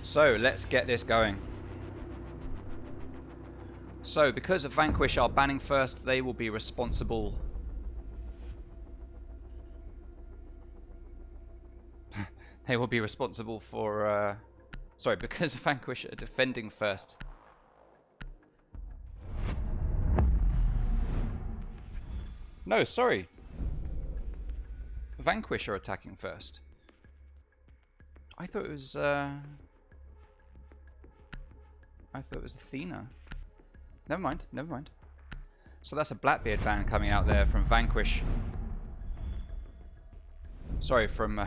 So let's get this going. So because Vanquish are banning first, they will be responsible. They will be responsible for. Sorry, because Vanquish are defending first. No, sorry. Vanquish are attacking first. I thought it was. I thought it was Athena. Never mind, never mind. So that's a Blackbeard ban coming out there from Vanquish. Sorry, from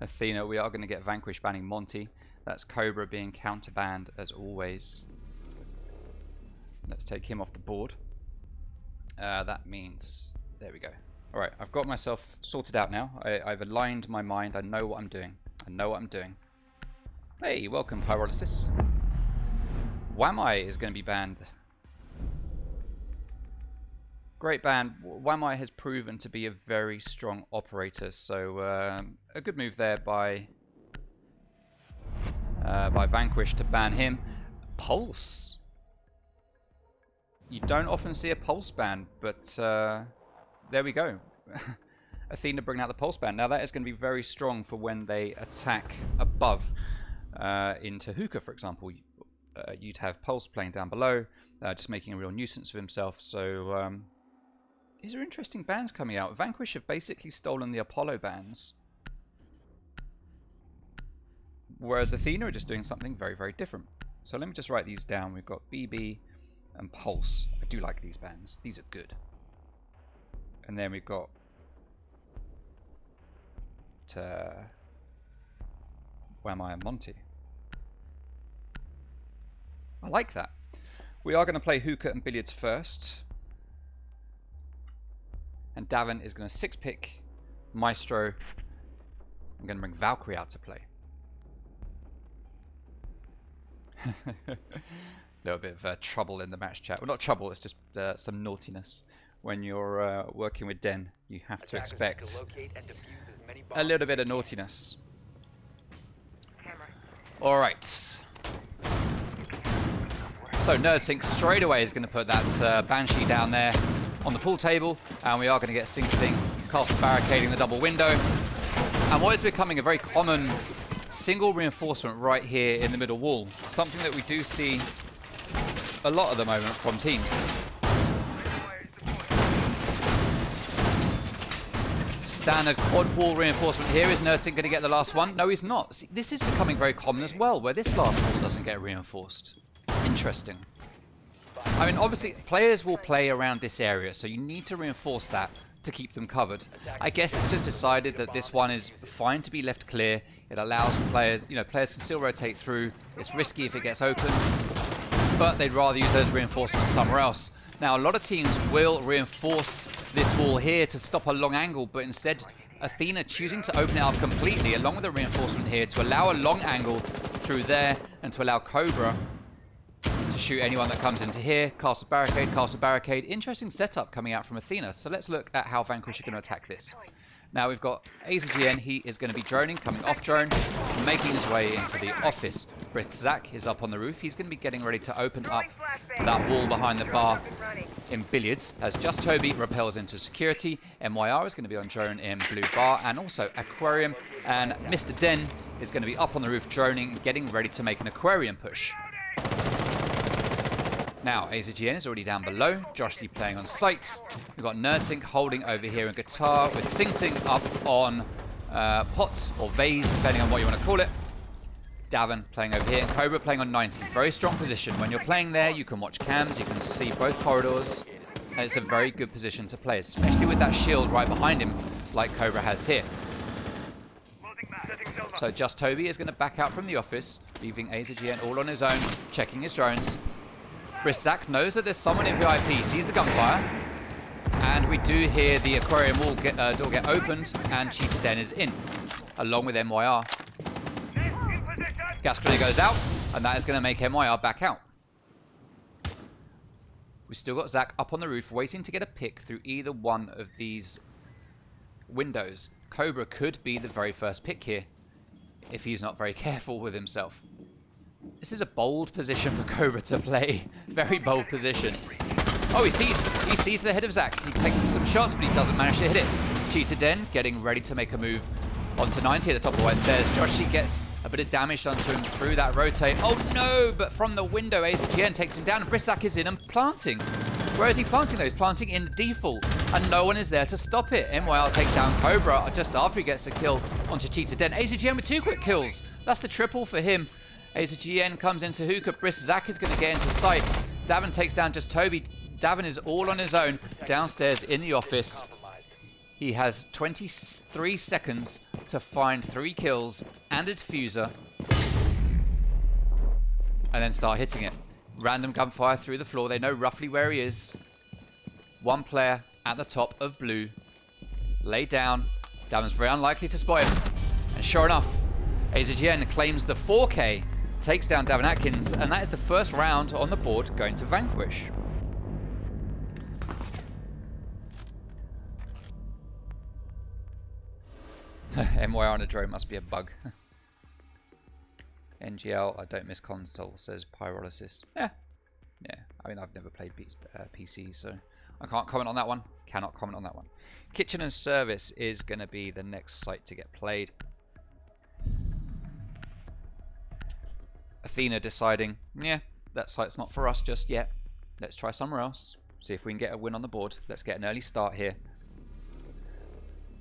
Athena. We are going to get Vanquish banning Monty. That's Cobra being counterbanned as always. Let's take him off the board. That means... There we go. Alright, I've got myself sorted out now. I've aligned my mind. I know what I'm doing. I know what I'm doing. Hey, welcome, Pyrolysis. Wamai is going to be banned. Great ban. Wamai has proven to be a very strong operator, so a good move there by Vanquish to ban him. Pulse. You don't often see a Pulse ban, but there we go. Athena bringing out the Pulse ban. Now that is going to be very strong for when they attack above into Hookah, for example. You'd have Pulse playing down below, just making a real nuisance of himself. So these are interesting bans coming out. Vanquish have basically stolen the Apollo bans, whereas Athena are just doing something very, very different. So let me just write these down. We've got BB and Pulse. I do like these bans. These are good. And then we've got Wamai and Monty. I like that. We are going to play Hookah and Billiards first. And Davin is going to 6-pick Maestro. I'm going to bring Valkyrie out to play. Little bit of trouble in the match chat. Well, not trouble, it's just some naughtiness. When you're working with Den, you have to expect a little bit of naughtiness. Alright. So NerdSync straight away is going to put that Banshee down there on the pool table, and we are going to get Sing Sing Castle barricading the double window. And what is becoming a very common single reinforcement right here in the middle wall, something that we do see a lot at the moment from teams. Standard quad wall reinforcement here. Is NerdSync going to get the last one? No, he's not. See, this is becoming very common as well, where this last wall doesn't get reinforced. Interesting. I mean, obviously, players will play around this area, so you need to reinforce that to keep them covered. I guess it's just decided that this one is fine to be left clear. It allows players, players can still rotate through. It's risky if it gets open, but they'd rather use those reinforcements somewhere else. Now, a lot of teams will reinforce this wall here to stop a long angle, but instead, Athena choosing to open it up completely, along with a reinforcement here, to allow a long angle through there, and to allow Cobra to shoot anyone that comes into here. Castle barricade, castle barricade. Interesting setup coming out from Athena. So let's look at how Vanquish are going to attack this. Now we've got AZGN. He is going to be droning, coming off drone, making his way into the office. Zach is up on the roof. He's going to be getting ready to open up that wall behind the bar in Billiards. As Just Toby repels into security. MYR is going to be on drone in blue bar and also aquarium. And Mr. Den is going to be up on the roof droning, getting ready to make an aquarium push. Now, AZGN is already down below. Josh C playing on site. We've got NerdSync holding over here in guitar with Sing Sing up on pot or vase, depending on what you want to call it. Davin playing over here and Cobra playing on 90. Very strong position. When you're playing there, you can watch cams, you can see both corridors. And it's a very good position to play, especially with that shield right behind him, like Cobra has here. So Just Toby is going to back out from the office, leaving AZGN all on his own, checking his drones. Zach knows that there's someone in VIP, sees the gunfire, and we do hear the aquarium wall door get opened, and Cheetah Den is in, along with MYR. Gas grenade goes out, and that is going to make MYR back out. We've still got Zach up on the roof, waiting to get a pick through either one of these windows. Cobra could be the very first pick here. if he's not very careful with himself. This is a bold position for Cobra to play. Very bold position. Oh, he sees the head of Zach. He takes some shots, but he doesn't manage to hit it. Cheetah Den getting ready to make a move onto 90 at the top of the white stairs. Joshi gets a bit of damage done to him through that rotate. Oh no, but from the window, AZGN takes him down, and Briszak is in and planting. Where is he planting though? He's planting in default, and no one is there to stop it. MYR takes down Cobra just after he gets a kill onto Cheetah Den. AZGN with 2 quick kills. That's the triple for him. AZGN comes into hookah. Briszak is going to get into sight. Davin takes down just Toby. Davin is all on his own downstairs in the office. He has 23 seconds to find 3 kills and a diffuser, and then start hitting it. Random gunfire through the floor. They know roughly where he is. 1 player at the top of blue. Laid down. Davin's very unlikely to spot him. And sure enough, AZGN claims the 4K, takes down Davin Atkins, and that is the first round on the board going to Vanquish. MYR on a drone must be a bug. NGL, I don't miss console, says Pyrolysis. Yeah. I mean, I've never played PC, so I can't comment on that one. Cannot comment on that one. Kitchen and Service is going to be the next site to get played. Athena deciding, yeah, that site's not for us just yet. Let's try somewhere else. See if we can get a win on the board. Let's get an early start here.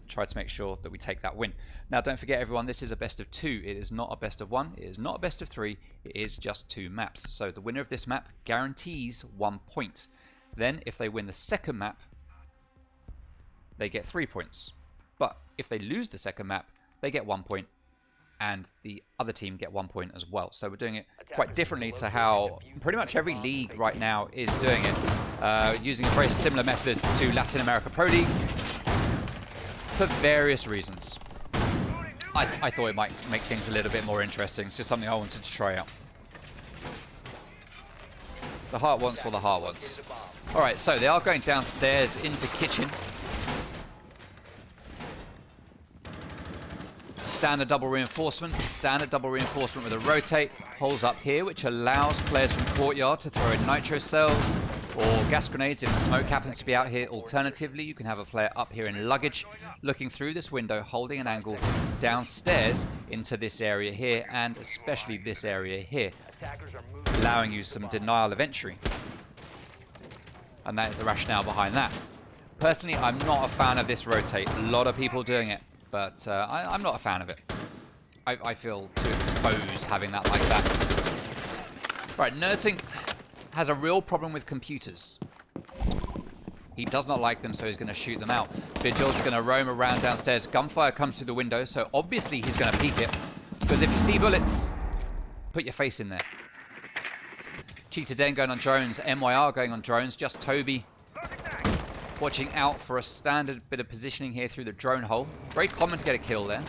Try to make sure that we take that win. Now, don't forget, everyone, this is a best of 2. It is not a best of 1. It is not a best of 3. It is just 2 maps. So the winner of this map guarantees 1 point. Then, if they win the second map, they get 3 points. But if they lose the second map, they get 1 point, and the other team get 1 point as well. So we're doing it quite differently to how pretty much every league right now is doing it, using a very similar method to Latin America Pro League, for various reasons. I thought it might make things a little bit more interesting. It's just something I wanted to try out. The heart wants what the heart wants. Alright, so they are going downstairs into kitchen. Standard double reinforcement with a rotate. Holes up here, which allows players from courtyard to throw in nitro cells or gas grenades if smoke happens to be out here. Alternatively, you can have a player up here in luggage, looking through this window, holding an angle downstairs into this area here, and especially this area here, allowing you some denial of entry. And that is the rationale behind that. Personally, I'm not a fan of this rotate. A lot of people doing it, but I'm not a fan of it. I feel too exposed having that like that. Right, Nerding has a real problem with computers. He does not like them, so he's going to shoot them out. Vigil's going to roam around downstairs. Gunfire comes through the window, so obviously he's going to peek it. Because if you see bullets, put your face in there. Cheetah Den going on drones. MYR going on drones. Just Toby watching out for a standard bit of positioning here through the drone hole. Very common to get a kill there.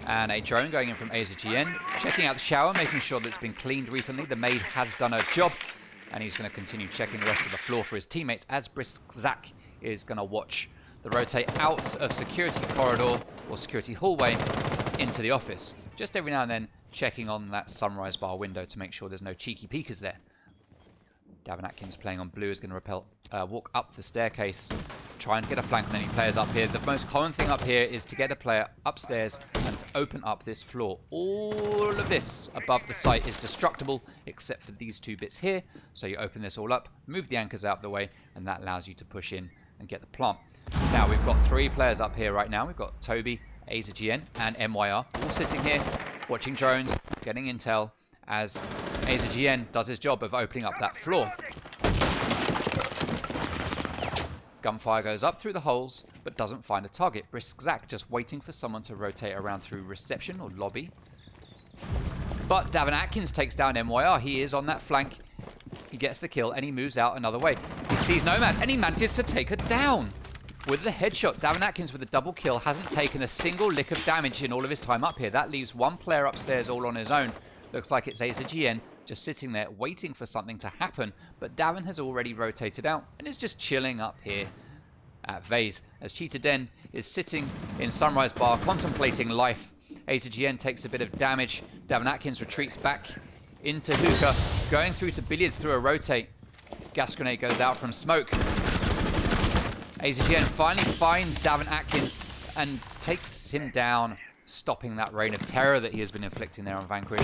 And a drone going in from AZGN. Checking out the shower, making sure that it's been cleaned recently. The maid has done her job. And he's going to continue checking the rest of the floor for his teammates as Briszak is going to watch the rotate out of security corridor or security hallway into the office. Just every now and then checking on that sunrise bar window to make sure there's no cheeky peekers there. Davin Atkins playing on blue is going to walk up the staircase, try and get a flank on any players up here. The most common thing up here is to get a player upstairs and to open up this floor. All of this above the site is destructible except for these 2 bits here. So you open this all up, move the anchors out of the way, and that allows you to push in and get the plant. Now we've got 3 players up here right now. We've got Toby, AZGN, and MYR all sitting here, watching drones, getting intel, as AZGN does his job of opening up that floor. Gunfire goes up through the holes, but doesn't find a target. Briszak just waiting for someone to rotate around through reception or lobby. But Davin Atkins takes down MYR. He is on that flank. He gets the kill, and he moves out another way. He sees Nomad, and he manages to take her down with the headshot. Davin Atkins with a double kill hasn't taken a single lick of damage in all of his time up here. That leaves 1 player upstairs all on his own. Looks like it's AZGN just sitting there waiting for something to happen, but Davin has already rotated out and is just chilling up here at Vase as Cheetah Den is sitting in Sunrise Bar contemplating life, AZGN takes a bit of damage. Davin Atkins retreats back into Hookah, going through to Billiards through a rotate. Gas grenade goes out from smoke. AZGN finally finds Davin Atkins and takes him down, stopping that reign of terror that he has been inflicting there on Vanquish.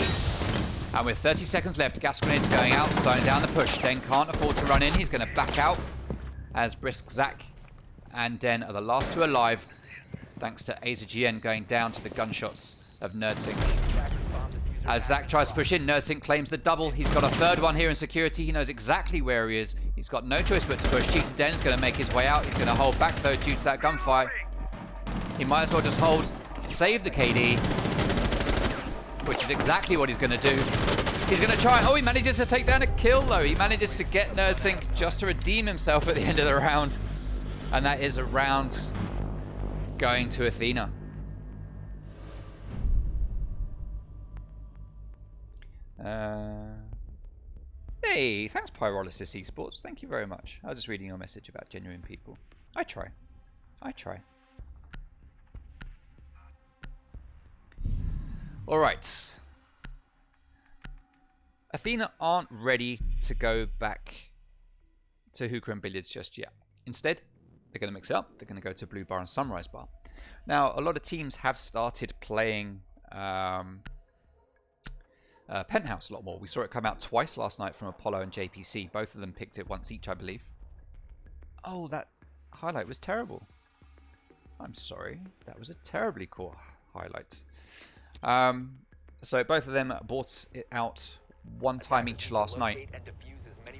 And with 30 seconds left, gas grenades going out, slowing down the push. Den can't afford to run in. He's going to back out as Brisk Zach and Den are the last two alive, thanks to AZGN going down to the gunshots of Nerdsync. As Zach tries to push in, Nerdsync claims the double. He's got a third one here in security. He knows exactly where he is. He's got no choice but to push. Cheetah Den's going to make his way out. He's going to hold back, though, due to that gunfight. He might as well just hold, save the KD, which is exactly what he's going to do. He's going to try. Oh, he manages to take down a kill, though. He manages to get Nerdsync just to redeem himself at the end of the round. And that is a round going to Athena. Hey, thanks Pyrolysis Esports. Thank you very much. I was just reading your message about genuine people. I try. Alright. Athena aren't ready to go back to Hookah and Billiards just yet. Instead, they're going to mix it up. They're going to go to Blue Bar and Sunrise Bar. Now, a lot of teams have started playing Penthouse a lot more. We saw it come out twice last night from Apollo and JPC. Both of them picked it once each, I believe. Oh, that highlight was terrible. I'm sorry. That was a terribly poor highlight. So both of them bought it out one time each last night.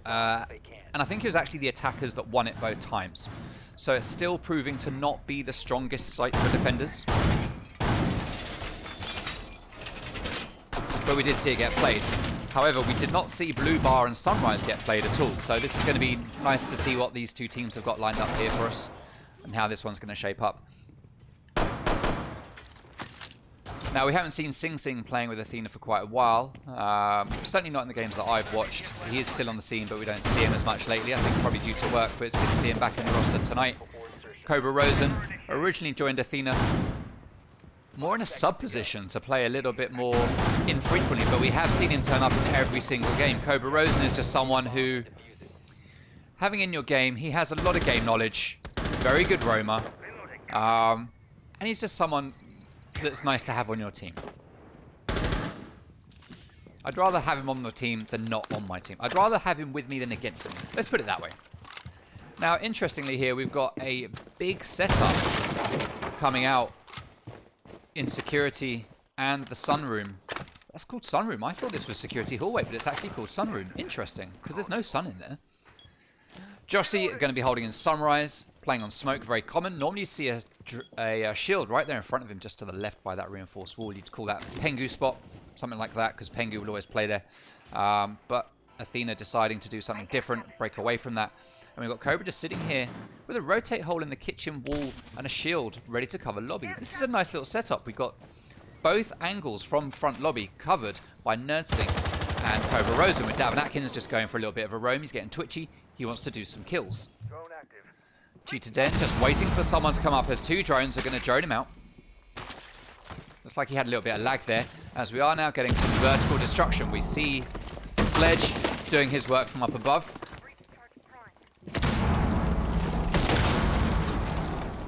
And I think it was actually the attackers that won it both times. So it's still proving to not be the strongest site for defenders. But we did see it get played. However, we did not see Blue Bar and Sunrise get played at all. So this is going to be nice to see what these two teams have got lined up here for us and how this one's going to shape up. Now, we haven't seen Sing Sing playing with Athena for quite a while. Certainly not in the games that I've watched. He is still on the scene, but we don't see him as much lately. I think probably due to work, but it's good to see him back in the roster tonight. Cobra Rosen originally joined Athena more in a sub position to play a little bit more infrequently, but we have seen him turn up in every single game. Cobra Rosen is just someone who, having in your game, he has a lot of game knowledge, very good roamer, and he's just someone that's nice to have on your team. I'd rather have him on my team than not on my team. I'd rather have him with me than against me. Let's put it that way. Now, interestingly here, we've got a big setup coming out in security and the sunroom. That's called sunroom. I thought this was security hallway, but it's actually called sunroom. Interesting, because there's no sun in there. Jossie going to be holding in Sunrise, playing on smoke, very common. Normally you'd see a shield right there in front of him, just to the left by that reinforced wall. You'd call that Pengu spot, something like that, because Pengu will always play there. But Athena deciding to do something different, break away from that. And we've got Cobra just sitting here with a rotate hole in the kitchen wall and a shield ready to cover lobby. This is a nice little setup. We've got both angles from front lobby covered by Nerdsync and Cobra Rosen, with Davin Atkins just going for a little bit of a roam. He's getting twitchy. He wants to do some kills. Cheetah Den just waiting for someone to come up as two drones are going to drone him out. Looks like he had a little bit of lag there, as we are now getting some vertical destruction. We see Sledge doing his work from up above.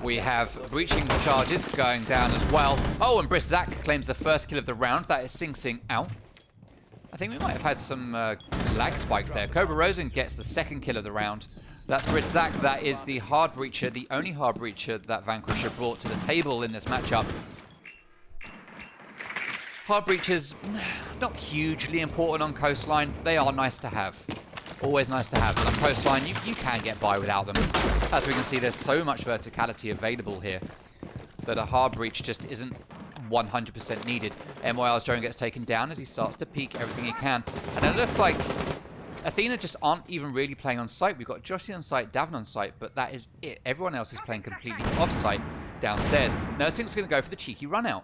We have breaching charges going down as well. Oh, and Brisk Zach claims the first kill of the round. That is Sing Sing out. I think we might have had some lag spikes there. Cobra Rosen gets the second kill of the round. That's Brisk Zach. That is the hard breacher, the only hard breacher that Vanquish have brought to the table in this matchup. Hard breachers, not hugely important on Coastline. They are nice to have. Always nice to have. On Coastline, you can get by without them. As we can see, there's so much verticality available here that a hard breach just isn't 100% needed. MYR's drone gets taken down as he starts to peek everything he can. And it looks like Athena just aren't even really playing on site. We've got Jossie on site, Davin on site, but that is it. Everyone else is playing completely off site downstairs. Nerdsync's going to go for the cheeky run out.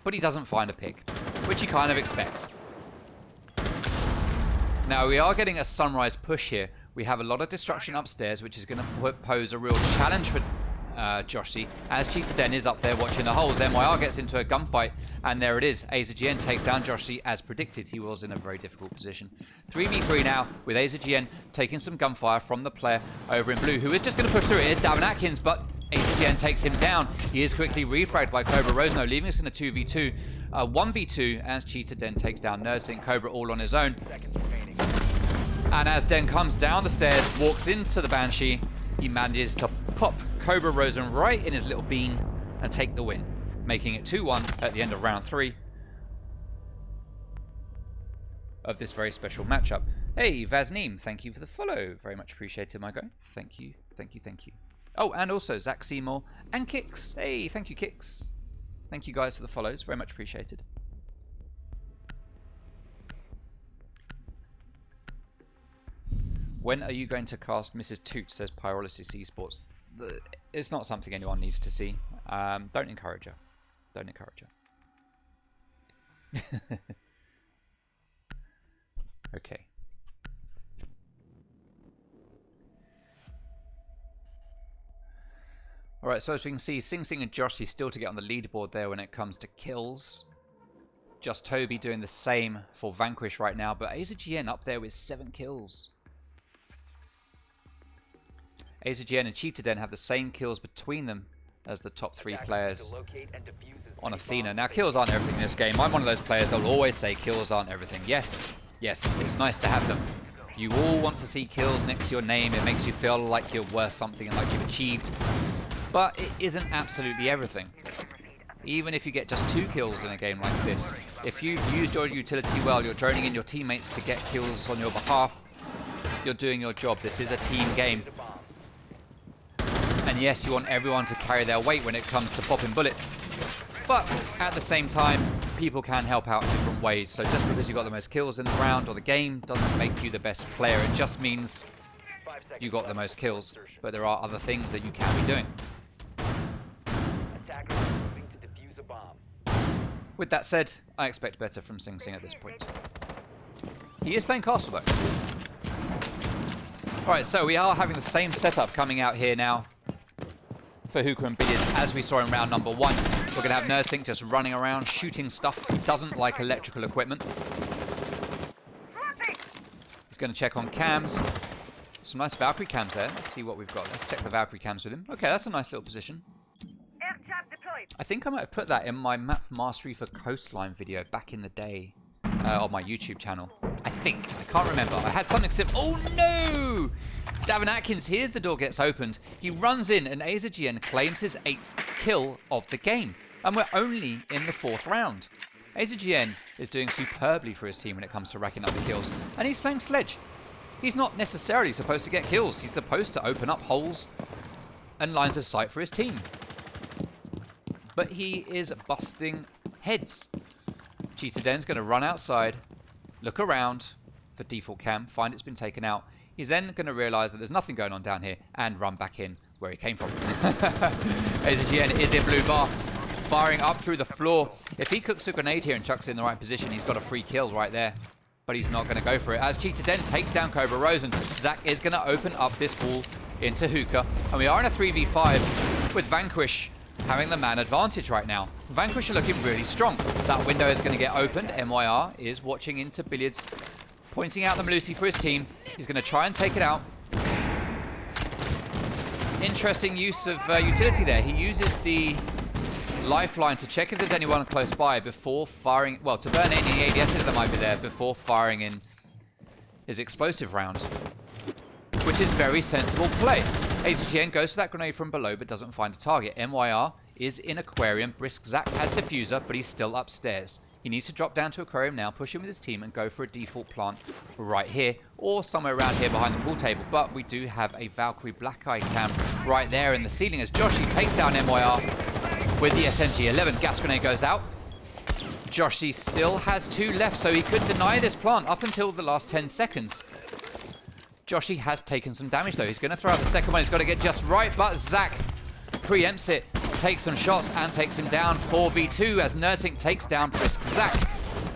But he doesn't find a pick, which you kind of expect. Now, we are getting a Sunrise push here. We have a lot of destruction upstairs, which is going to pose a real challenge for Josh C, as Cheetah Den is up there watching the holes. MYR gets into a gunfight, and there it is. AZGN takes down Josh C as predicted. He was in a very difficult position. 3v3 now, with AZGN taking some gunfire from the player over in blue, who is just going to push through. It is Davin Atkins, but AZGN takes him down. He is quickly refragged by Cobra Rosno, leaving us in a 2v2. 1v2 as Cheetah Den takes down Nerdsync. Cobra all on his own. And as Den comes down the stairs, walks into the Banshee, he manages to pop Cobra Rosen right in his little bean and take the win, making it 2-1 at the end of round 3 of this very special matchup. Hey, Vazneem, thank you for the follow. Very much appreciated, my guy. Thank you, thank you, thank you. Oh, and also Zach Seymour and Kix. Hey, thank you, Kix. Thank you guys for the follows. Very much appreciated. When are you going to cast Mrs. Toot, says Pyrolysis Esports. It's not something anyone needs to see. Don't encourage her. Don't encourage her. Okay. Alright, so as we can see, Sing Sing and Josh is still to get on the leaderboard there when it comes to kills. Just Toby doing the same for Vanquish right now, but AZGN up there with 7 kills. AZGN and Cheetah Den have the same kills between them as the top 3 players on Athena. Now, kills aren't everything in this game. I'm one of those players that will always say kills aren't everything. Yes, yes, it's nice to have them. You all want to see kills next to your name. It makes you feel like you're worth something and like you've achieved. But it isn't absolutely everything. Even if you get just 2 kills in a game like this, if you've used your utility well, you're droning in your teammates to get kills on your behalf, you're doing your job. This is a team game. And yes, you want everyone to carry their weight when it comes to popping bullets. But at the same time, people can help out in different ways. So just because you got the most kills in the round or the game doesn't make you the best player. It just means you got the most kills. But there are other things that you can be doing. With that said, I expect better from Sing Sing at this point. He is playing Castle though. Alright, so we are having the same setup coming out here now for Hookah and Billiards as we saw in round number 1. We're going to have Nerdsync just running around, shooting stuff. He doesn't like electrical equipment. He's going to check on cams. Some nice Valkyrie cams there. Let's see what we've got. Let's check the Valkyrie cams with him. Okay, that's a nice little position. I think I might have put that in my map mastery for Coastline video back in the day on my YouTube channel. I think. I can't remember. I had something simple. Oh no! Davin Atkins hears the door gets opened. He runs in and AZGN claims his 8th kill of the game. And we're only in the 4th round. AZGN is doing superbly for his team when it comes to racking up the kills. And he's playing Sledge. He's not necessarily supposed to get kills. He's supposed to open up holes and lines of sight for his team. But he is busting heads. Cheetah Den's going to run outside, look around for default cam, find it's been taken out. He's then going to realise that there's nothing going on down here and run back in where he came from. AZGN is in blue bar, firing up through the floor. If he cooks a grenade here and chucks it in the right position, he's got a free kill right there. But he's not going to go for it. As Cheetah Den takes down Cobra Rosen, Zach is going to open up this wall into Hookah. And we are in a 3v5 with Vanquish having the man advantage right now. Vanquish are looking really strong. That window is going to get opened. MYR is watching into Billiards, pointing out the Melusi for his team. He's going to try and take it out. Interesting use of utility there. He uses the lifeline to check if there's anyone close by before firing, well, to burn any ADSs that might be there before firing in his explosive round, which is very sensible play. AZGN goes for that grenade from below but doesn't find a target. MYR is in Aquarium. Brisk Zach has Diffuser, but he's still upstairs. He needs to drop down to Aquarium now, push in with his team and go for a default plant right here or somewhere around here behind the pool table. But we do have a Valkyrie Black Eye cam right there in the ceiling as Joshi takes down MYR with the SMG-11. Gas grenade goes out. Joshi still has 2 left, so he could deny this plant up until the last 10 seconds. Joshi has taken some damage though. He's going to throw out the second one. He's got to get just right, but Zach preempts it, takes some shots and takes him down. 4v2 as Nerdsync takes down Brisk Zach.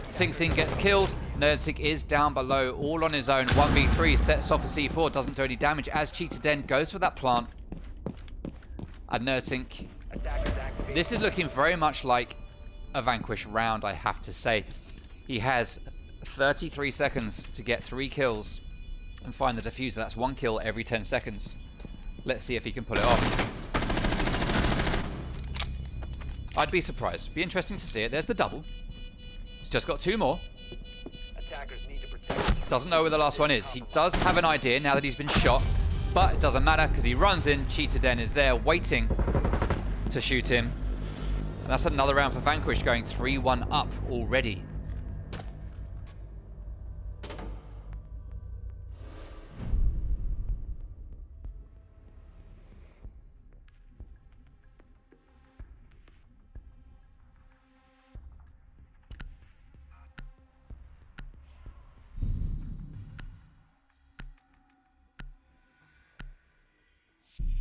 Sing Sing gets killed. Nerdsync is down below, all on his own. 1v3 sets off a C4, doesn't do any damage as Cheetah Den goes for that plant. And Nurtink, this is looking very much like a Vanquish round, I have to say. He has 33 seconds to get 3 kills and find the diffuser. That's 1 kill every 10 seconds. Let's see if he can pull it off. I'd be surprised. Be interesting to see it. There's the double. He's just got 2 more. Doesn't know where the last one is. He does have an idea now that he's been shot, but it doesn't matter because he runs in. Cheetah Den is there waiting to shoot him. And that's another round for Vanquish, going 3-1 up already.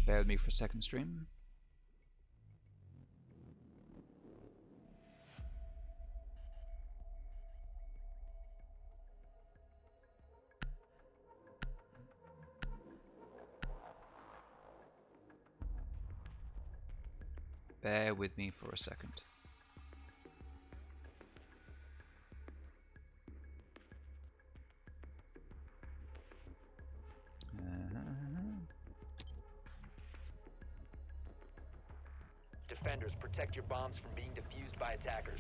Bear with me for a second, stream. Bear with me for a second. Defenders, protect your bombs from being defused by attackers.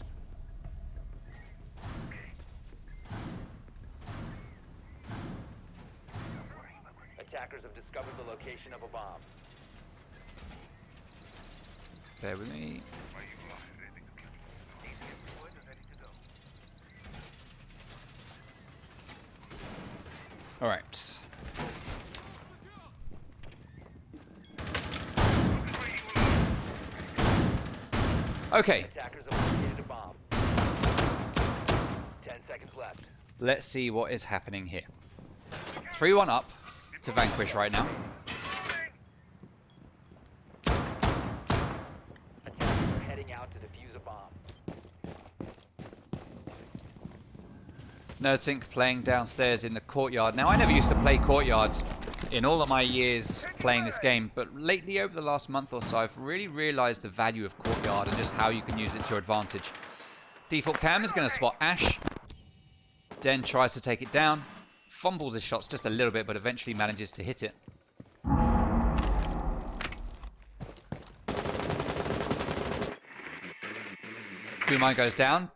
Attackers have discovered the location of a bomb. Bear with me. All right. Okay. Attackers have located a bomb. 10 seconds left. Let's see what is happening here. 3-1 up to Vanquish right now. Attackers are heading out to defuse a bomb. Nurtink playing downstairs in the courtyard. Now, I never used to play courtyards in all of my years playing this game, but lately, over the last month or so, I've really realized the value of courtyard and just how you can use it to your advantage. Default Cam is going to spot Ash. Den tries to take it down. Fumbles his shots just a little bit, but eventually manages to hit it. Gumai goes down.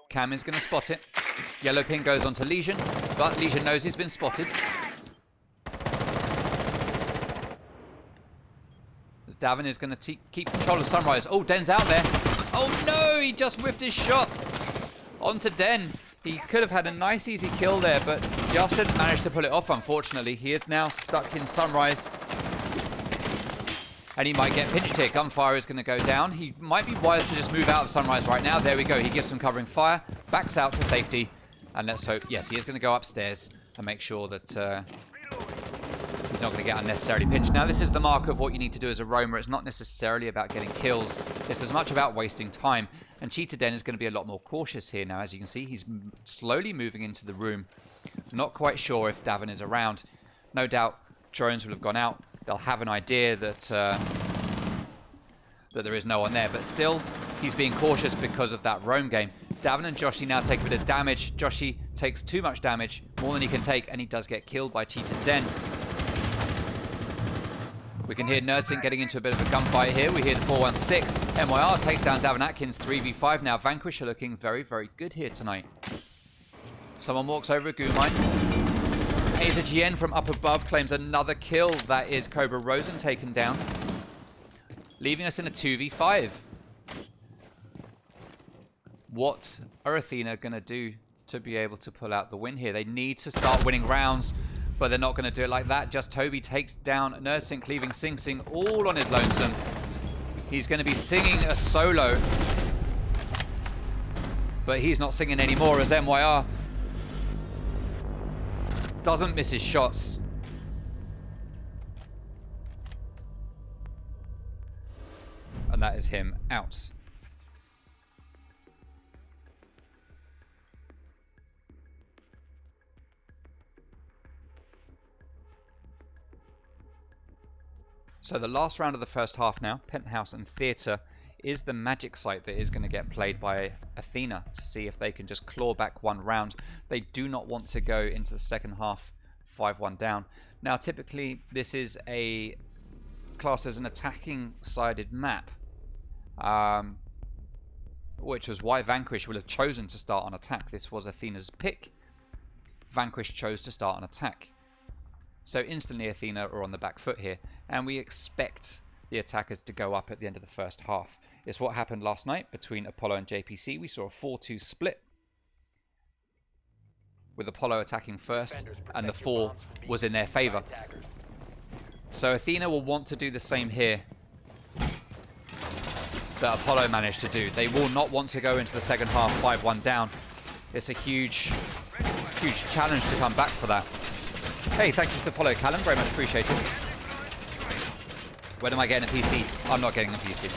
Cam is going to spot it. Yellow pin goes on to Legion, but Legion knows he's been spotted. As Davin is going to keep control of Sunrise. Oh, Den's out there. Oh no, he just whiffed his shot. Onto Den. He could have had a nice easy kill there, but just didn't manage to pull it off, unfortunately. He is now stuck in Sunrise. And he might get pinched here. Gunfire is going to go down. He might be wise to just move out of Sunrise right now. There we go. He gives some covering fire. Backs out to safety. And let's hope... Yes, he is going to go upstairs and make sure that he's not going to get unnecessarily pinched. Now, this is the mark of what you need to do as a roamer. It's not necessarily about getting kills. It's as much about wasting time. And Cheetah Den is going to be a lot more cautious here now. As you can see, he's slowly moving into the room. Not quite sure if Davin is around. No doubt drones will have gone out. They'll have an idea that that there is no one there. But still, he's being cautious because of that roam game. Davin and Joshi now take a bit of damage. Joshi takes too much damage, more than he can take, and he does get killed by Cheetah Den. We can hear Nurtink getting into a bit of a gunfight here. We hear the 416. MYR takes down Davin Atkins, 3v5 now. Vanquish are looking very, very good here tonight. Someone walks over a Gumai. Aza GN from up above claims another kill. That is Cobra Rosen taken down. Leaving us in a 2v5. What are Athena going to do to be able to pull out the win here? They need to start winning rounds, but they're not going to do it like that. Just Toby takes down Nurtink, leaving Sing Sing all on his lonesome. He's going to be singing a solo, but he's not singing anymore as MYR doesn't miss his shots. And that is him out. So the last round of the first half now, Penthouse and Theatre, is the magic site that is going to get played by Athena to see if they can just claw back one round. They do not want to go into the second half 5-1 down. Now, typically, this is a classed as an attacking sided map, which was why Vanquish would have chosen to start on attack. This was Athena's pick. Vanquish chose to start on attack. So instantly Athena are on the back foot here, and we expect the attackers to go up at the end of the first half. It's what happened last night between Apollo and JPC. We saw a 4-2 split, with Apollo attacking first, and the 4 was in their favor. So Athena will want to do the same here that Apollo managed to do. They will not want to go into the second half 5-1 down. It's a huge challenge to come back for that. Hey, thank you for the follow, Callum. Very much appreciated. When am I getting a PC? I'm not getting a PC.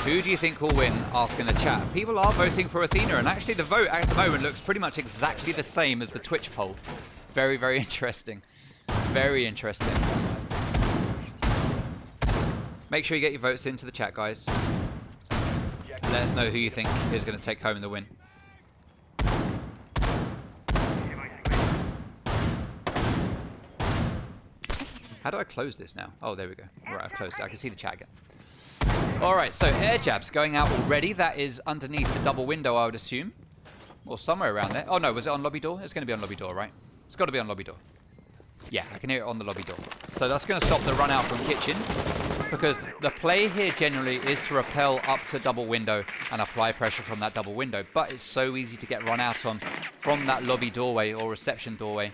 Who do you think will win? Ask in the chat. People are voting for Athena, and actually the vote at the moment looks pretty much exactly the same as the Twitch poll. Very, very interesting. Very interesting. Make sure you get your votes into the chat, guys. Let us know who you think is going to take home the win. How do I close this now? Oh, there we go. Right, I've closed it. I can see the chat again. Alright, so air jabs going out already. That is underneath the double window, I would assume. Or somewhere around there. Oh no, was it on lobby door? It's going to be on lobby door, right? It's got to be on lobby door. Yeah, I can hear it on the lobby door. So that's going to stop the run out from kitchen, because the play here generally is to rappel up to double window and apply pressure from that double window. But it's so easy to get run out on from that lobby doorway or reception doorway,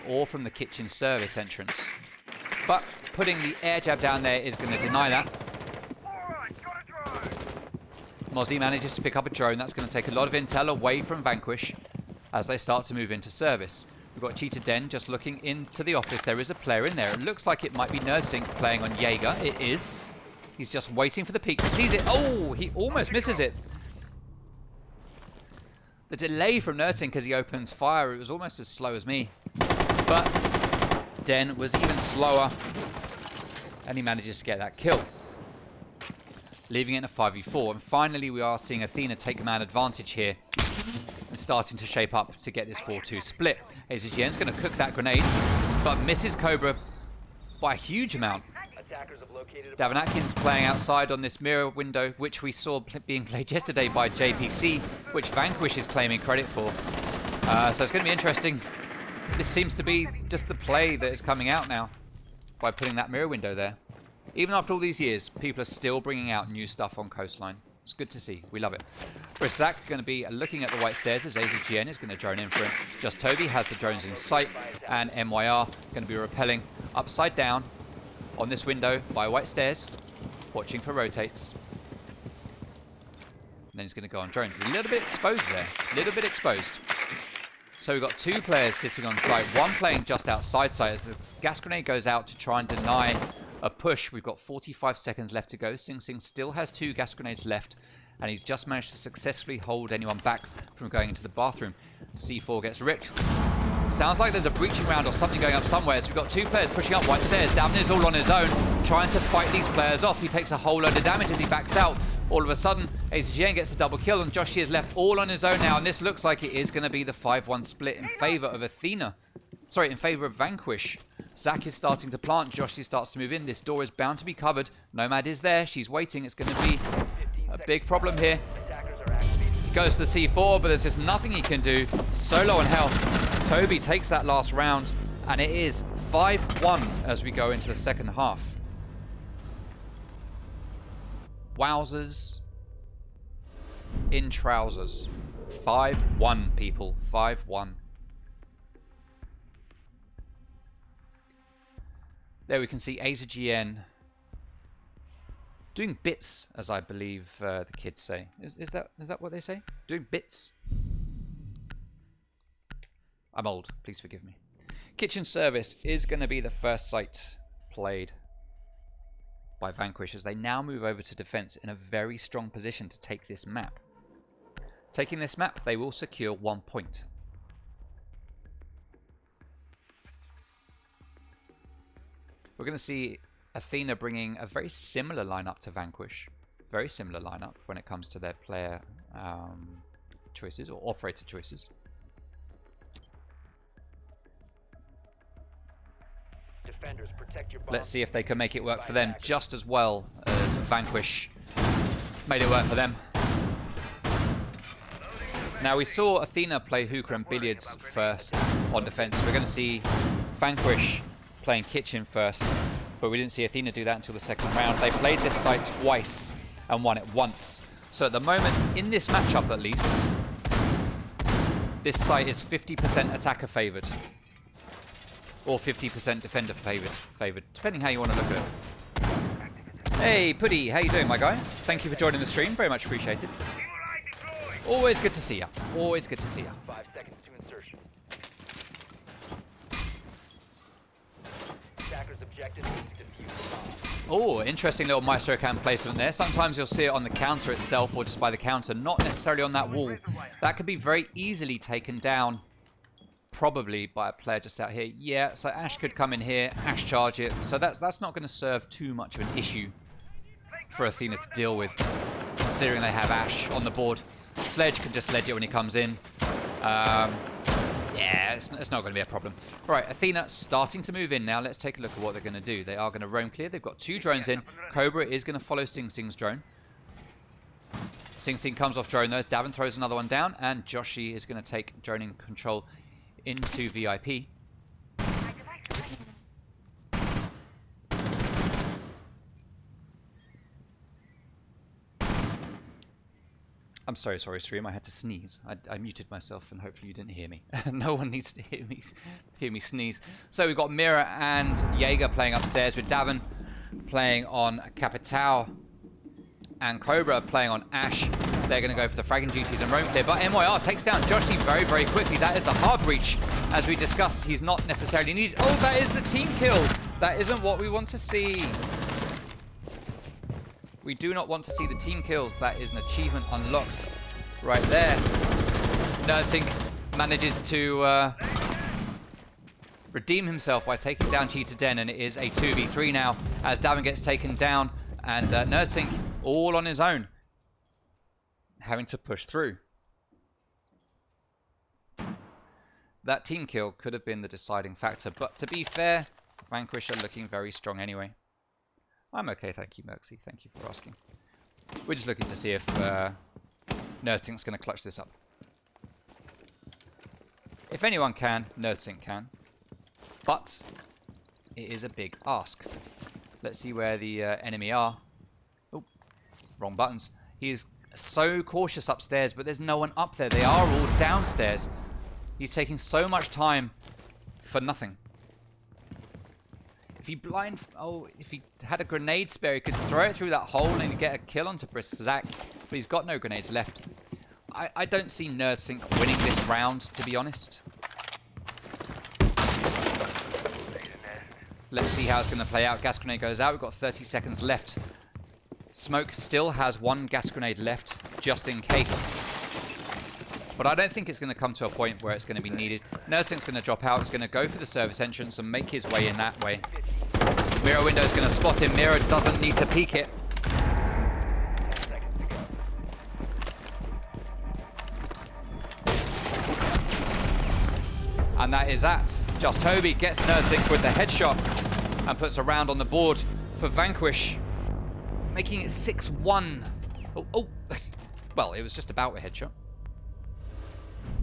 or from the kitchen service entrance. But putting the air jab down there is going to deny that. Mozzie manages to pick up a drone. That's going to take a lot of intel away from Vanquish as they start to move into service. We've got Cheetah Den just looking into the office. There is a player in there. It looks like it might be Nursing playing on Jaeger. It is. He's just waiting for the peek. He sees it. Oh, he almost misses it. The delay from Nursing because he opens fire, it was almost as slow as me. But Den was even slower, and he manages to get that kill, leaving it in a 5v4. And finally, we are seeing Athena take man advantage here and starting to shape up to get this 4-2 split. AZGN's going to cook that grenade, but misses Cobra by a huge amount. Davin Atkins playing outside on this mirror window, which we saw being played yesterday by JPC, which Vanquish is claiming credit for. So it's going to be interesting. This seems to be just the play that is coming out now by putting that mirror window there. Even after all these years, people are still bringing out new stuff on Coastline. It's good to see. We love it. Brisak going to be looking at the white stairs as AZGN is going to drone in for him. Just Toby has the drones in sight, and MYR going to be rappelling upside down on this window by white stairs, watching for rotates. And then he's going to go on drones. He's a little bit exposed there. A little bit exposed. So we've got 2 players sitting on site. One playing just outside site as the gas grenade goes out to try and deny a push. We've got 45 seconds left to go. Sing Sing still has 2 gas grenades left, and he's just managed to successfully hold anyone back from going into the bathroom. C4 gets ripped. Sounds like there's a breaching round or something going up somewhere. So we've got 2 players pushing up white stairs. Davin is all on his own, trying to fight these players off. He takes a whole load of damage as he backs out. All of a sudden, AZGN gets the double kill, and Joshi is left all on his own now. And this looks like it is going to be the 5-1 split in favor of Athena. Sorry, in favor of Vanquish. Zach is starting to plant. Joshi starts to move in. This door is bound to be covered. Nomad is there. She's waiting. It's going to be a big problem here. He goes to the C4, but there's just nothing he can do. So low on health. Toby takes that last round, and it is 5-1 as we go into the second half. Wowzers in trousers. 5-1, people. 5-1. There we can see AZGN doing bits, as I believe the kids say. Is that what they say? Doing bits? I'm old. Please forgive me. Kitchen service is going to be the first site played by Vanquish as they now move over to defense in a very strong position to take this map. Taking this map, they will secure 1 point. We're going to see Athena bringing a very similar lineup to Vanquish. Very similar lineup when it comes to their player choices or operator choices. Defenders, protect your bombs. Let's see if they can make it work for them just as well as Vanquish made it work for them. Now we saw Athena play hookah and billiards first on defense. We're going to see Vanquish playing kitchen first, but we didn't see Athena do that until the second round. They played this site twice and won it once. So at the moment, in this matchup at least, this site is 50% attacker favored. Or 50% defender favored, depending how you want to look at it. Hey, Puddy, how you doing, my guy? Thank you for joining the stream, very much appreciated. Always good to see ya. Always good to see ya. 5 seconds to insertion. Attacker's objective is to defuse the bomb. Oh, interesting little Maestro Cam placement there. Sometimes you'll see it on the counter itself or just by the counter, not necessarily on that wall. That could be very easily taken down, probably by a player just out here. Yeah, so Ash could come in here, Ash charge it. So that's not going to serve too much of an issue for Athena to deal with, considering they have Ash on the board. Sledge can just sledge it when he comes in. Yeah, it's not going to be a problem. Right, Athena starting to move in now. Let's take a look at what they're going to do. They are going to roam clear. They've got 2 drones in. Cobra is going to follow Sing Sing's drone. Sing Sing comes off drone though. Davin throws another one down, and Joshi is going to take droning control into VIP. I'm sorry, stream. I had to sneeze. I muted myself, and hopefully you didn't hear me. No one needs to hear me sneeze. So we've got Mira and Jaeger playing upstairs, with Davin playing on Capitao and Cobra playing on Ash. They're going to go for the fragging duties and roam clear, but MYR takes down Joshi very, very quickly. That is the hard breach. As we discussed, he's not necessarily needed. Oh, that is the team kill. That isn't what we want to see. We do not want to see the team kills. That is an achievement unlocked right there. Nursing manages to redeem himself by taking down Cheetah Den, and it is a 2v3 now as Davin gets taken down, and Nerdsink all on his own, having to push through. That team kill could have been the deciding factor, but to be fair, Vanquish are looking very strong anyway. I'm okay, thank you, Merxy. Thank you for asking. We're just looking to see if Nerdsink's going to clutch this up. If anyone can, Nerdsink can. But it is a big ask. Let's see where the enemy are. Oh, wrong buttons. He is so cautious upstairs, but there's no one up there. They are all downstairs. He's taking so much time for nothing. If he had a grenade spare, he could throw it through that hole and get a kill onto Briszak, but he's got no grenades left. I don't see Nerdsink winning this round, to be honest. Let's see how it's going to play out. Gas grenade goes out. We've got 30 seconds left. Smoke still has 1 gas grenade left, just in case. But I don't think it's going to come to a point where it's going to be needed. Nerdsink's going to drop out. He's going to go for the service entrance and make his way in that way. Mirror window's going to spot him. Mirror doesn't need to peek it. And that is that. Just Hobie gets Nerdsink with the headshot and puts a round on the board for Vanquish, making it 6-1. Oh, well, it was just about a headshot.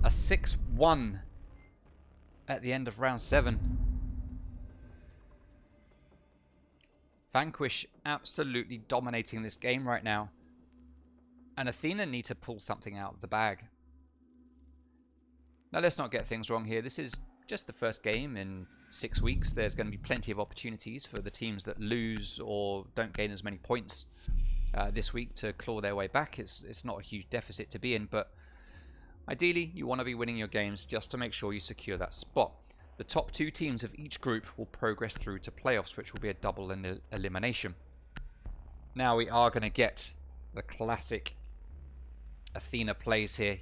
A 6-1 at the end of round 7. Vanquish absolutely dominating this game right now. And Athena need to pull something out of the bag. Now, let's not get things wrong here. This is just the first game in 6 weeks. There's going to be plenty of opportunities for the teams that lose or don't gain as many points this week to claw their way back. It's not a huge deficit to be in, but ideally, you want to be winning your games just to make sure you secure that spot. The top 2 teams of each group will progress through to playoffs, which will be a double elimination. Now we are going to get the classic Athena plays here.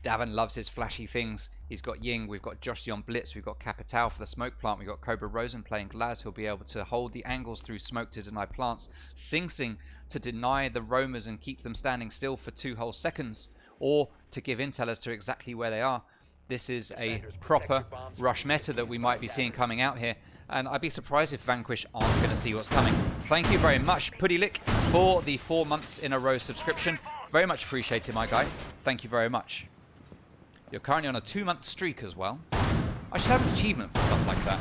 Davin loves his flashy things. He's got Ying, we've got Joshi on Blitz, we've got Capital for the smoke plant, we've got Cobra Rosen playing Glaz, who'll be able to hold the angles through smoke to deny plants, Sing Sing to deny the roamers and keep them standing still for 2 whole seconds, or to give intel as to exactly where they are. This is a proper rush meta that we might be seeing coming out here, and I'd be surprised if Vanquish aren't going to see what's coming. Thank you very much, Puddilick, for the 4 months in a row subscription. Very much appreciated, my guy. Thank you very much. You're currently on a 2-month streak as well. I should have an achievement for stuff like that.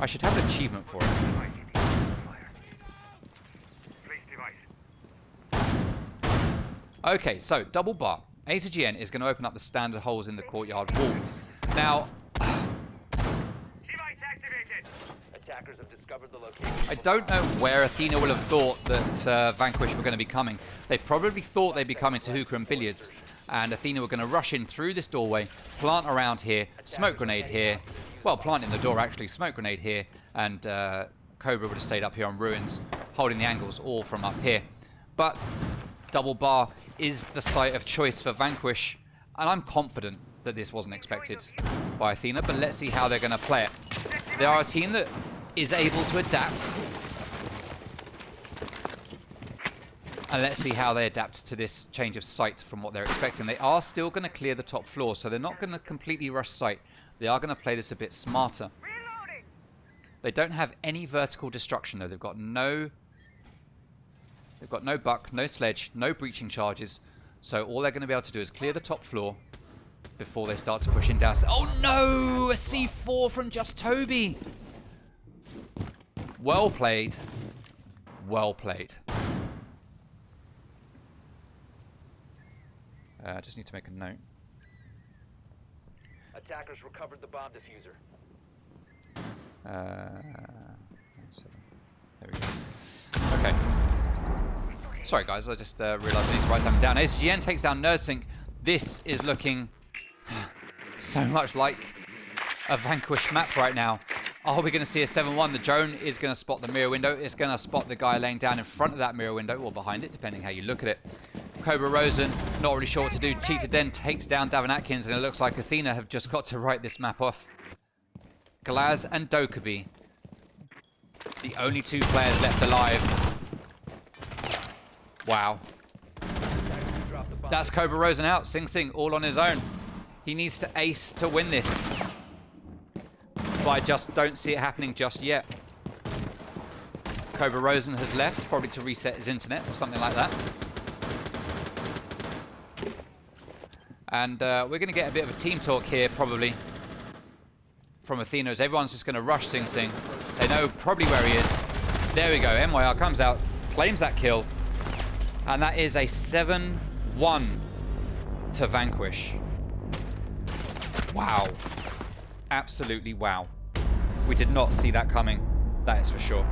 I should have an achievement for it. Okay, so double bar. AZGN is going to open up the standard holes in the courtyard wall. Now, Attackers have discovered the location. I don't know where Athena will have thought that Vanquish were going to be coming. They probably thought they'd be coming to Hookah and Billiards. And Athena were going to rush in through this doorway, plant around here, smoke grenade here. Well, plant in the door actually, smoke grenade here. And Cobra would have stayed up here on ruins, holding the angles all from up here. But double bar is the site of choice for Vanquish. And I'm confident that this wasn't expected by Athena. But let's see how they're going to play it. They are a team that is able to adapt. And let's see how they adapt to this change of site from what they're expecting. They are still going to clear the top floor, so they're not going to completely rush site. They are going to play this a bit smarter. They don't have any vertical destruction, though. They've got no buck, no sledge, no breaching charges. So all they're going to be able to do is clear the top floor before they start to push in down. Oh no! A C4 from Just Toby! Well played. Well played. I just need to make a note. Attackers recovered the bomb diffuser. There we go. Okay. Sorry guys, I just realised I need to write something down. SGN takes down NerdSync. This is looking so much like a Vanquish map right now. Are we going to see a 7-1? The drone is going to spot the mirror window. It's going to spot the guy laying down in front of that mirror window, or behind it, depending how you look at it. Cobra Rosen, not really sure what to do. Cheetah Den takes down Davin Atkins, and it looks like Athena have just got to write this map off. Glaz and Dokkaebi, the only 2 players left alive. Wow. That's Cobra Rosen out. Sing Sing all on his own. He needs to ace to win this. But I just don't see it happening just yet. Cobra Rosen has left, probably to reset his internet or something like that. And we're going to get a bit of a team talk here, probably, from Athena, as everyone's just going to rush Sing Sing. They know probably where he is. There we go. MYR comes out, claims that kill. And that is a 7-1 to Vanquish. Wow. Absolutely wow. We did not see that coming. That is for sure.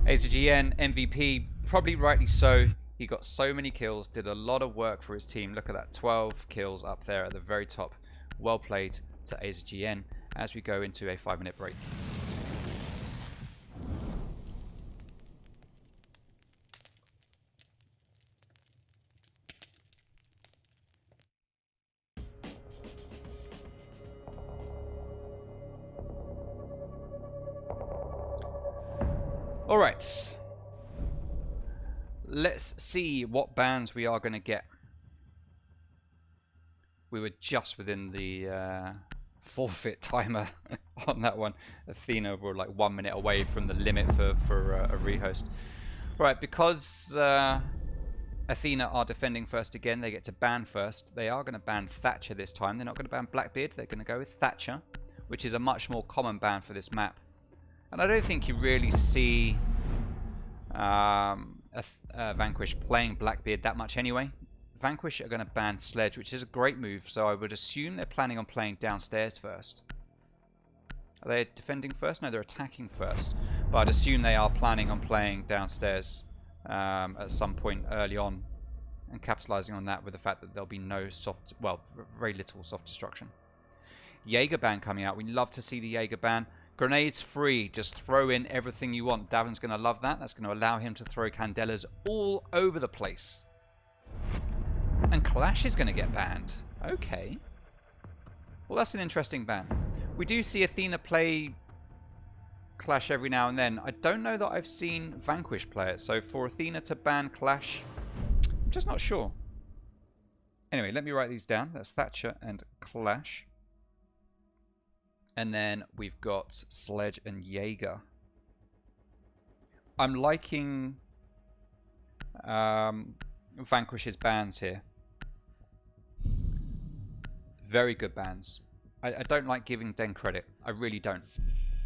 AZGN, MVP, probably rightly so. He got so many kills, did a lot of work for his team. Look at that, 12 kills up there at the very top. Well played to AZGN as we go into a 5-minute break. Alright, let's see what bans we are going to get. We were just within the forfeit timer on that one. Athena were like 1 minute away from the limit for a rehost. Right, because Athena are defending first again, they get to ban first. They are going to ban Thatcher this time. They're not going to ban Blackbeard, they're going to go with Thatcher, which is a much more common ban for this map. And I don't think you really see Vanquish playing Blackbeard that much anyway. Vanquish are going to ban Sledge, which is a great move, so I would assume they're planning on playing downstairs first. Are they defending first? No, they're attacking first. But I'd assume they are planning on playing downstairs at some point early on, and capitalizing on that with the fact that there'll be no soft, well, very little soft destruction. Jaeger ban coming out. We love to see the Jaeger ban. Grenades free. Just throw in everything you want. Davin's going to love that. That's going to allow him to throw candelas all over the place. And Clash is going to get banned. Okay. Well, that's an interesting ban. We do see Athena play Clash every now and then. I don't know that I've seen Vanquish play it. So for Athena to ban Clash, I'm just not sure. Anyway, let me write these down. That's Thatcher and Clash. And then we've got Sledge and Jaeger. I'm liking Vanquish's bans here. Very good bans. I don't like giving Den credit. I really don't.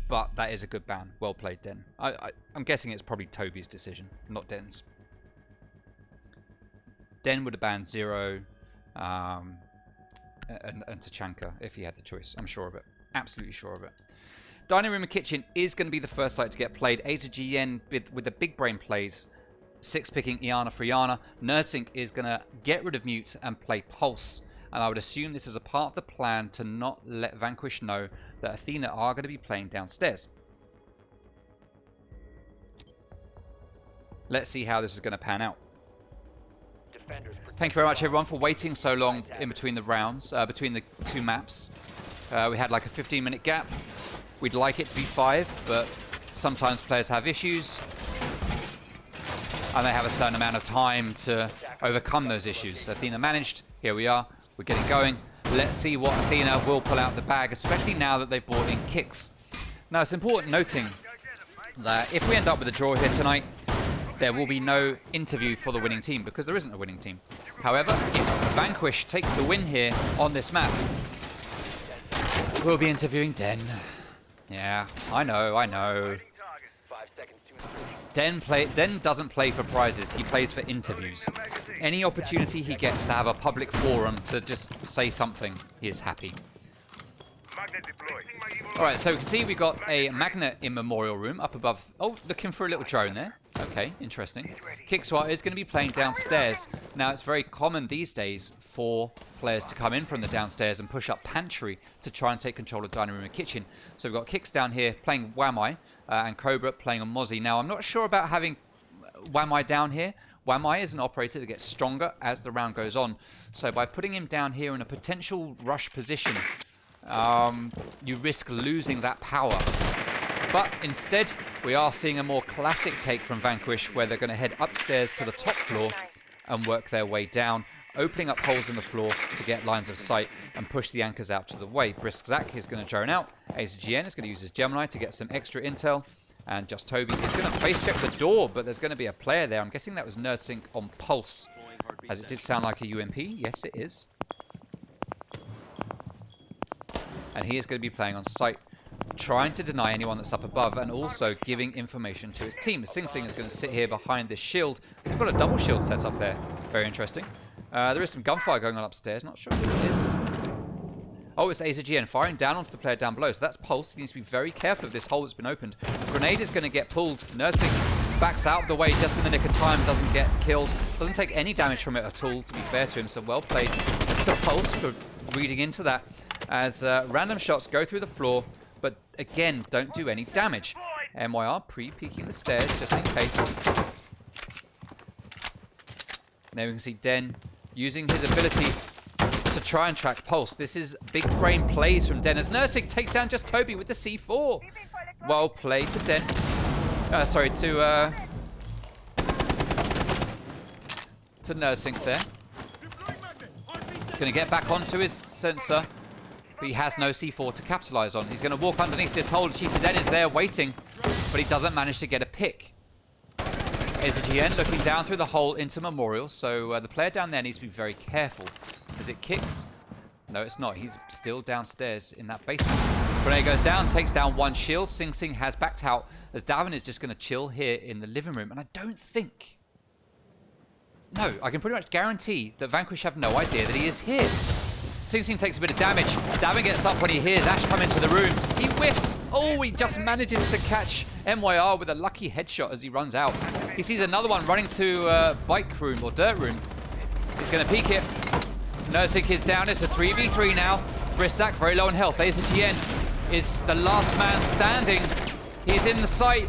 But that is a good ban. Well played, Den. I'm guessing it's probably Toby's decision, not Den's. Den would have banned Zero and Tachanka if he had the choice. I'm sure of it. Absolutely sure of it. Dining Room and Kitchen is going to be the first site to get played. Aza GN with the big brain plays. 6-picking Iana for Iana. Nerdsync is going to get rid of Mute and play Pulse. And I would assume this is a part of the plan to not let Vanquish know that Athena are going to be playing downstairs. Let's see how this is going to pan out. Thank you very much, everyone, for waiting so long in between the rounds, between the two maps. We had like a 15-minute gap. We'd like it to be 5, but sometimes players have issues. And they have a certain amount of time to overcome those issues. Athena managed. Here we are. We're getting going. Let's see what Athena will pull out the bag, especially now that they've brought in kicks. Now, it's important noting that if we end up with a draw here tonight, there will be no interview for the winning team because there isn't a winning team. However, if Vanquish take the win here on this map, we'll be interviewing Den. Yeah, I know. Den doesn't play for prizes, he plays for interviews. Any opportunity he gets to have a public forum to just say something, he is happy. Alright, so we can see we got a magnet in Memorial Room up above. Oh, looking for a little drone there. Okay, interesting. Kickswat is going to be playing downstairs. Now, it's very common these days for players to come in from the downstairs and push up Pantry to try and take control of Dining Room and Kitchen. So we've got Kicks down here playing Wamai and Cobra playing on Mozzie. Now, I'm not sure about having Wamai down here. Wamai is an operator that gets stronger as the round goes on. So by putting him down here in a potential rush position, you risk losing that power. But instead, we are seeing a more classic take from Vanquish where they're going to head upstairs to the top floor and work their way down, opening up holes in the floor to get lines of sight and push the anchors out to the way. Brisk Zach is going to drone out. Ace GN is going to use his Gemini to get some extra intel. And Just Toby is going to face check the door, but there's going to be a player there. I'm guessing that was Nerdsync on Pulse, as it did sound like a UMP. Yes, it is. And he is going to be playing on site, trying to deny anyone that's up above and also giving information to his team. Sing Sing is going to sit here behind this shield. They've got a double shield set up there. Very interesting. There is some gunfire going on upstairs. Not sure who it is. Oh, it's AZGN firing down onto the player down below. So that's Pulse. He needs to be very careful of this hole that's been opened. Grenade is going to get pulled. Nerdsync backs out of the way just in the nick of time. Doesn't get killed. Doesn't take any damage from it at all, to be fair to him. So well played to Pulse for reading into that. As random shots go through the floor, but again, don't do any damage. MYR pre-peeking the stairs just in case. Now we can see Den using his ability to try and track Pulse. This is big brain plays from Den as Nerdsync takes down Just Toby with the C4. Well played to Den. Sorry, to Nerdsync there. Going to get back onto his sensor. But he has no C4 to capitalize on. He's going to walk underneath this hole. Cheetah Den is there waiting, but he doesn't manage to get a pick. AZGN looking down through the hole into Memorial, so the player down there needs to be very careful. As it kicks? No, it's not. He's still downstairs in that basement. Grenade goes down, takes down one shield. Sing Sing has backed out as Davin is just going to chill here in the living room. And I don't think... No, I can pretty much guarantee that Vanquish have no idea that he is here. Sing Sing takes a bit of damage. Davin gets up when he hears Ash come into the room. He whiffs. Oh, he just manages to catch MYR with a lucky headshot as he runs out. He sees another one running to bike room or dirt room. He's going to peek it. Nerdsync is down. It's a 3v3 now. Brisak very low on health. AZGN is the last man standing. He's in the site.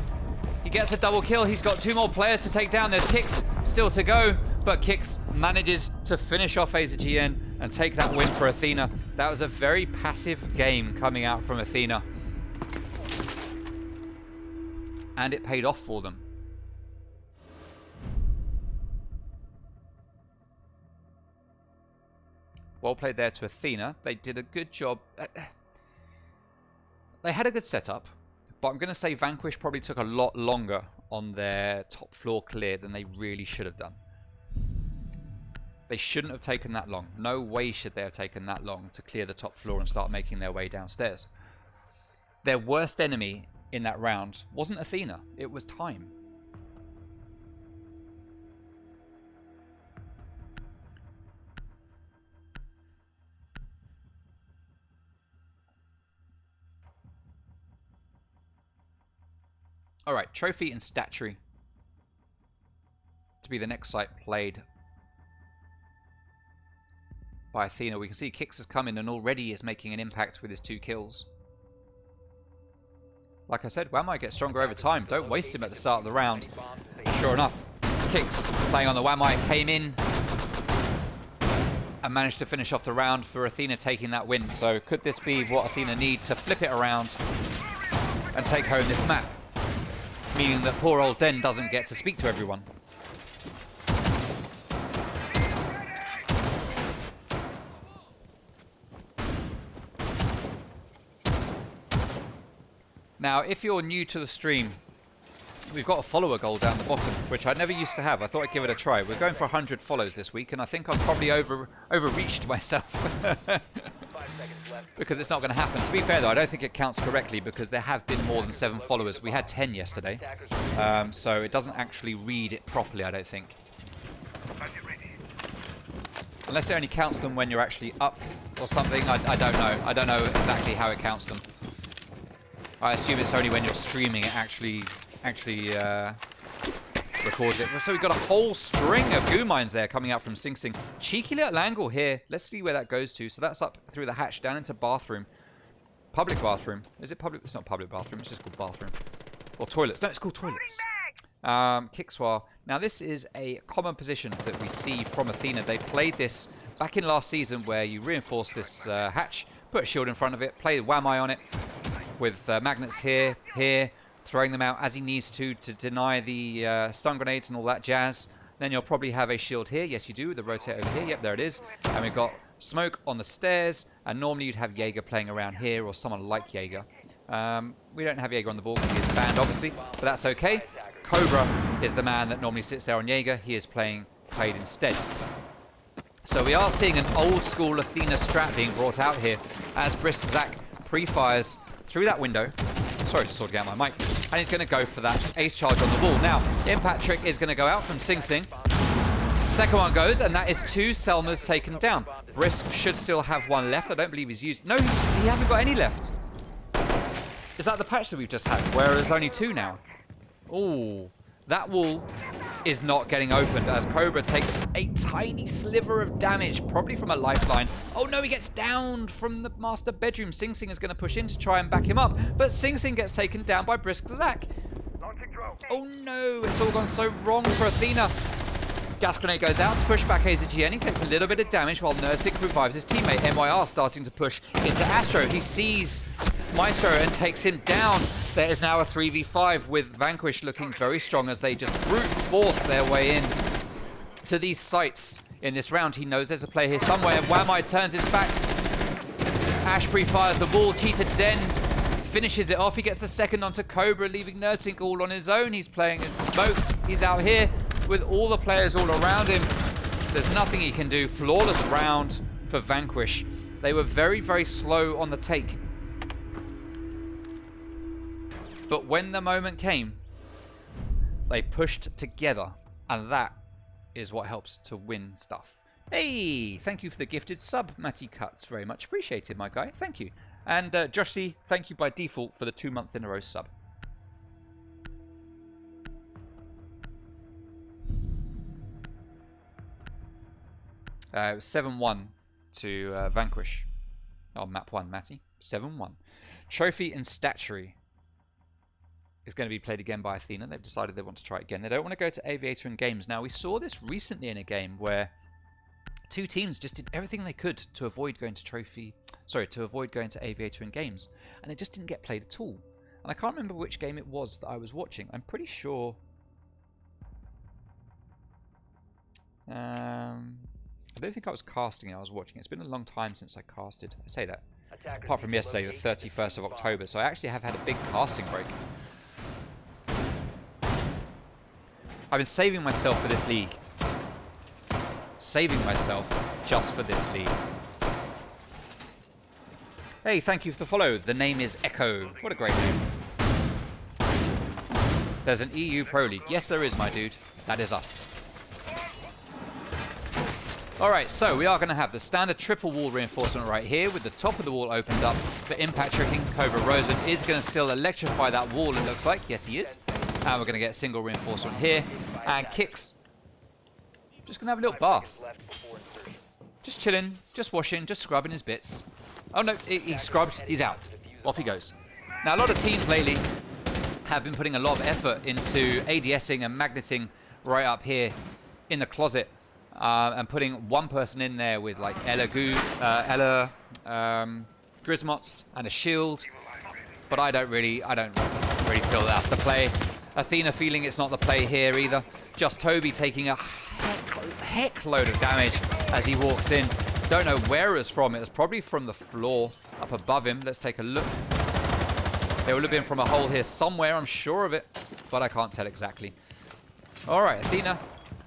He gets a double kill. He's got 2 more players to take down. There's Kix still to go, but Kix manages to finish off AZGN and take that win for Athena. That was a very passive game coming out from Athena. And it paid off for them. Well played there to Athena. They did a good job. They had a good setup, but I'm going to say Vanquish probably took a lot longer on their top floor clear than they really should have done. They shouldn't have taken that long. No way should they have taken that long to clear the top floor and start making their way downstairs. Their worst enemy in that round wasn't Athena. It was time. Alright, trophy and statuary to be the next site played by Athena. We can see Kix has come in and already is making an impact with his 2 kills. Like I said, Whamai gets stronger over time. Don't waste him at the start of the round. Sure enough, Kix playing on the Whamai came in and managed to finish off the round for Athena taking that win. So could this be what Athena need to flip it around and take home this map? Meaning that poor old Den doesn't get to speak to everyone. Now, if you're new to the stream, we've got a follower goal down the bottom, which I never used to have. I thought I'd give it a try. We're going for 100 follows this week, and I think I've probably overreached myself. Because it's not going to happen. To be fair, though, I don't think it counts correctly because there have been more than 7 followers. We had 10 yesterday, so it doesn't actually read it properly, I don't think. Unless it only counts them when you're actually up or something. I don't know. I don't know exactly how it counts them. I assume it's only when you're streaming it actually records it. So we've got a whole string of goo mines there coming out from Sing Sing. Cheeky little angle here. Let's see where that goes to. So that's up through the hatch down into bathroom. Public bathroom. Is it public? It's not public bathroom. It's just called bathroom. Or toilets. No, it's called toilets. Kixwar. Now this is a common position that we see from Athena. They played this back in last season where you reinforce this hatch, put a shield in front of it, play Whamai on it with magnets here, throwing them out as he needs to deny the stun grenades and all that jazz. Then you'll probably have a shield here. Yes, you do. The rotate over here. Yep, there it is. And we've got smoke on the stairs. And normally you'd have Jaeger playing around here or someone like Jaeger. We don't have Jaeger on the board because he is banned, obviously. But that's okay. Cobra is the man that normally sits there on Jaeger. He is played instead. So we are seeing an old school Athena strat being brought out here as Brisk-Zak pre-fires through that window. Sorry, just sorted out my mic. And he's going to go for that ace charge on the wall. Now, impact trick is going to go out from Sing Sing. Second one goes, and that is 2 Selmas taken down. Brisk should still have 1 left. I don't believe he's used... No, he hasn't got any left. Is that the patch that we've just had, where there's only 2 now? Ooh, that wall is not getting opened as Cobra takes a tiny sliver of damage, probably from a lifeline. Oh no, he gets downed from the master bedroom. Sing Sing is going to push in to try and back him up, but Sing Sing gets taken down by Brisk-Zak. Oh no, it's all gone so wrong for Athena. Gas grenade goes out to push back AZGN. He takes a little bit of damage while Nursing revives his teammate. MYR starting to push into Astro. He sees Maestro and takes him down. There is now a 3v5 with Vanquish looking very strong as they just brute force their way in to these sites in this round. He knows there's a player here somewhere. Whamai turns his back. Ash pre-fires the wall. Cheetah Den finishes it off. He gets the second onto Cobra, leaving Nursing all on his own. He's playing in smoke. He's out here with all the players all around him. There's nothing he can do. Flawless round for Vanquish. They were very, very slow on the take. But when the moment came, they pushed together. And that is what helps to win stuff. Hey, thank you for the gifted sub, Matty Cuts. Very much appreciated, my guy. Thank you. And Josh C, thank you by default for the 2-month in a row sub. It was 7-1 to Vanquish. Oh, map 1, Matty. 7-1. Trophy and Statuary is going to be played again by Athena. They've decided they want to try it again. They don't want to go to Aviator and Games. Now, we saw this recently in a game where two teams just did everything they could to avoid going to Aviator and Games, and it just didn't get played at all. And I can't remember which game it was that I was watching. I'm pretty sure I don't think I was casting it, I was watching it. It's been a long time since I casted. I say that. Apart from yesterday, the 31st of October. So I actually have had a big casting break. I've been saving myself for this league. Saving myself just for this league. Hey, thank you for the follow. The name is Echo. What a great name. There's an EU Pro League. Yes, there is, my dude. That is us. Alright, so we are going to have the standard triple wall reinforcement right here with the top of the wall opened up for impact tricking. Cobra Rosen is going to still electrify that wall, it looks like. Yes, he is. And we're going to get single reinforcement here. And Kicks. Just going to have a little bath. Just chilling, just washing, just scrubbing his bits. Oh no, he's scrubbed, he's out. Off he goes. Now, a lot of teams lately have been putting a lot of effort into ADSing and magneting right up here in the closet. And putting one person in there with like Ella Grismots and a shield. But I don't really feel that's the play. Athena feeling it's not the play here either. Just Toby taking a heck load of damage as he walks in. Don't know where it's from. It was probably from the floor up above him. Let's take a look. It would have been from a hole here somewhere, I'm sure of it. But I can't tell exactly. Alright, Athena.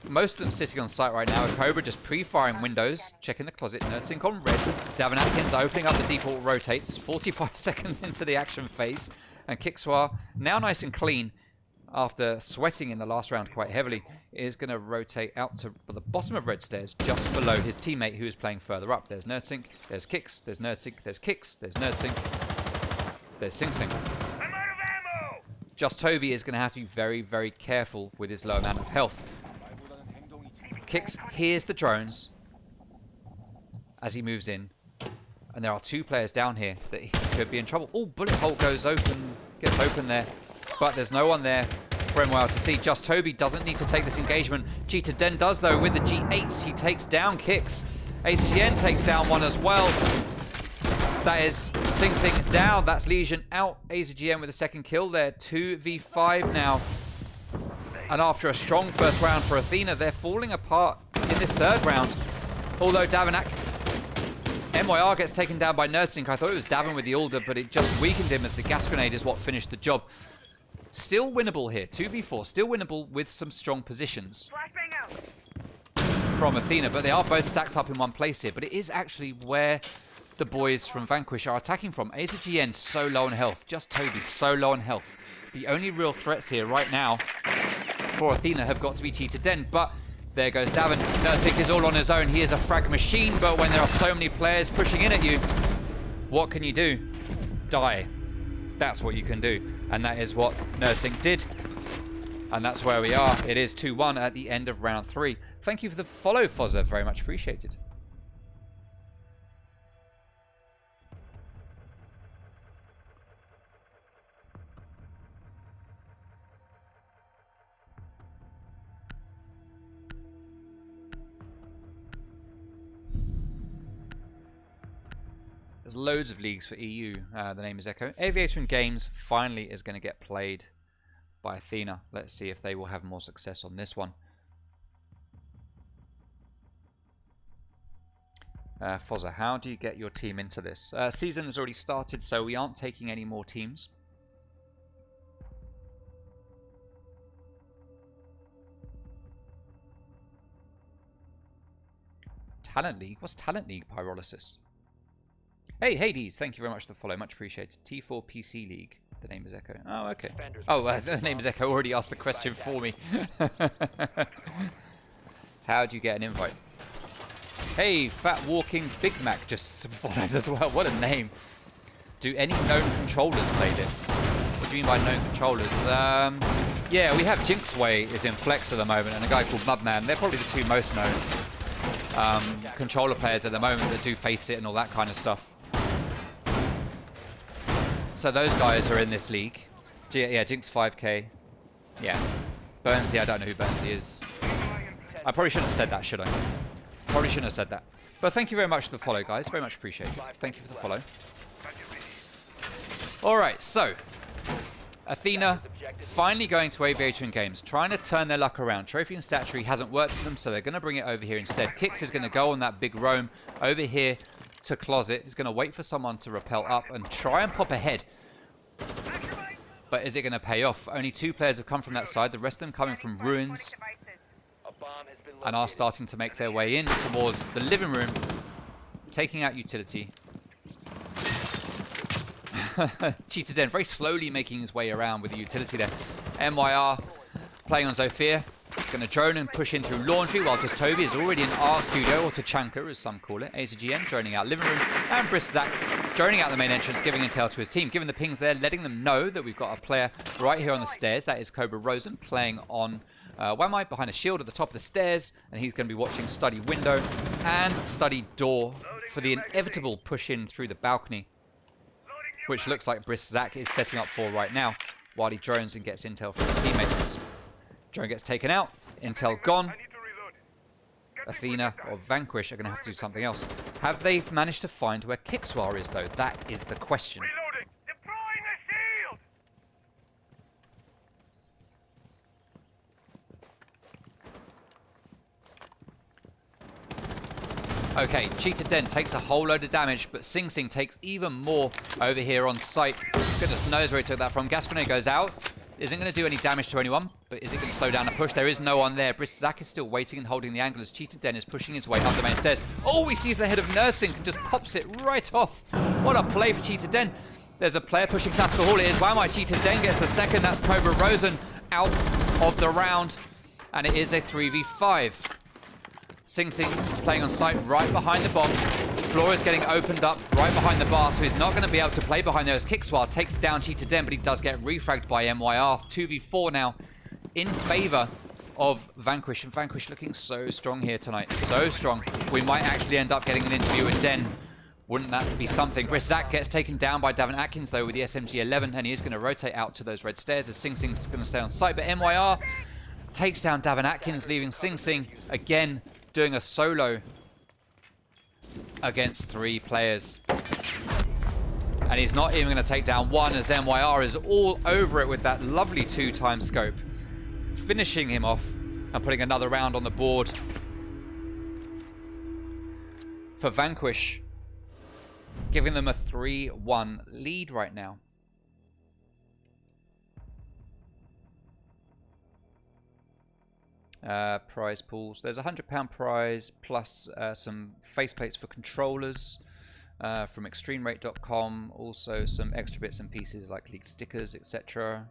Most of them sitting on site right now. Cobra just pre-firing windows. Checking the closet. Nerdsync on red. Davin Atkins opening up the default rotates. 45 seconds into the action phase. And Kickswar, now nice and clean, after sweating in the last round quite heavily, is going to rotate out to the bottom of red stairs, just below his teammate who is playing further up. There's Nerdsync, there's Kicks, there's Nerdsync, there's Kicks, there's Nerdsync, there's Sing Sing. I'm out of ammo! Just Toby is going to have to be very, very careful with his low amount of health. Kicks hears the drones as he moves in. And there are two players down here that he could be in trouble. Oh, bullet hole goes open, gets open there. But there's no one there for MYR to see. Just Toby doesn't need to take this engagement. Cheetah Den does, though, with the G8. He takes down Kicks. ACGN takes down one as well. That is Sing Sing down. That's Legion out. ACGN with a second kill there. 2v5 now. And after a strong first round for Athena, they're falling apart in this third round. Although Davin Atkins, MYR gets taken down by Nerdsync. I thought it was Davin with the Alder, but it just weakened him as the gas grenade is what finished the job. Still winnable here, 2v4. Still winnable with some strong positions from Athena, but they are both stacked up in one place here. But it is actually where the boys from Vanquish are attacking from. AZGN so low on health. Just Toby so low on health. The only real threats here right now for Athena have got to be Cheetah Den, but there goes Davin. Nerdsync is all on his own. He is a frag machine, but when there are so many players pushing in at you, what can you do? Die. That's what you can do. And that is what Nerdsync did. And that's where we are. It is 2-1 at the end of round 3. Thank you for the follow, Fozza. Very much appreciated. There's loads of leagues for EU. The name is Echo. Aviator and Games finally is going to get played by Athena. Let's see if they will have more success on this one. Fozza, how do you get your team into this? Season has already started, so we aren't taking any more teams. Talent League? What's Talent League, Pyrolysis? Hey, Hades, thank you very much for the follow. Much appreciated. T4 PC League. The name is Echo. Oh, okay. Oh, the name is Echo. Already asked the question for me. How do you get an invite? Hey, Fat Walking Big Mac just followed as well. What a name. Do any known controllers play this? What do you mean by known controllers? Yeah, we have Jinxway is in Flex at the moment, and a guy called Mudman. They're probably the two most known controller players at the moment that do face it and all that kind of stuff. So those guys are in this league. Yeah, Jinx 5k. Yeah. Burnsy, I don't know who Burnsy is. I probably shouldn't have said that, should I? Probably shouldn't have said that. But thank you very much for the follow, guys. Very much appreciated. Thank you for the follow. Alright, so Athena finally going to Aviator in games, trying to turn their luck around. Trophy and Statuary hasn't worked for them, so they're going to bring it over here instead. Kix is going to go on that big roam over here to Closet. He's going to wait for someone to rappel up and try and pop ahead. But is it going to pay off? Only 2 players have come from that side, the rest of them coming from Ruins, and are starting to make their way in towards the living room, taking out Utility. Cheetah Den very slowly making his way around with the Utility there. MYR playing on Zofia. Going to drone and push in through Laundry, while just Toby is already in R Studio, or Tachanka as some call it. AZGN droning out living room, and Briszak droning out the main entrance, giving intel to his team. Giving the pings there, letting them know that we've got a player right here on the stairs. That is Cobra Rosen playing on Wamai behind a shield at the top of the stairs, and he's going to be watching Study Window and Study Door for the inevitable push in through the balcony, which looks like Briszak is setting up for right now, while he drones and gets intel from his teammates. Drone gets taken out, intel gone. Athena or Vanquish are going to have to do something else. Have they managed to find where Kixwar is, though? That is the question. Reloading. Deploying a shield. Okay, Cheetah Den takes a whole load of damage, but Sing Sing takes even more over here on site. Goodness knows where he took that from. Gas grenade goes out. Isn't going to do any damage to anyone, but is it going to slow down a push? There is no one there. Briszak is still waiting and holding the angle as Cheetah Den is pushing his way up the main stairs. Oh, he sees the head of Nursing and just pops it right off. What a play for Cheetah Den. There's a player pushing Classical Hall. It is Wamai. Cheetah Den gets the second. That's Cobra Rosen out of the round, and it is a 3v5. Sing Sing playing on site right behind the bomb. Floor is getting opened up right behind the bar, so he's not going to be able to play behind there as Kixwar takes down Cheetah Den, but he does get refragged by MYR. 2v4 now in favor of Vanquish, and Vanquish looking so strong here tonight. So strong. We might actually end up getting an interview with Den. Wouldn't that be something? Briszak gets taken down by Davin Atkins, though, with the SMG-11, and he is going to rotate out to those red stairs as Sing Sing's going to stay on site, but MYR takes down Davin Atkins, leaving Sing Sing again doing a solo against 3 players. And he's not even going to take down one, as MYR is all over it with that lovely 2-time scope, finishing him off and putting another round on the board for Vanquish, giving them a 3-1 lead right now. Prize pools. There's a £100 prize plus some faceplates for controllers from extremerate.com. Also some extra bits and pieces like leaked stickers, etc.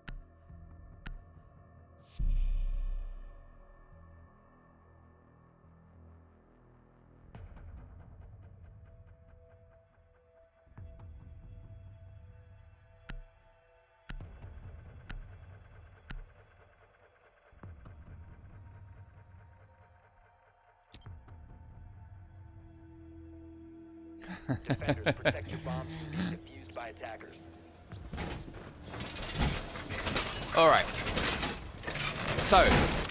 Defenders, protect your bombs from being defused by attackers. Alright. So,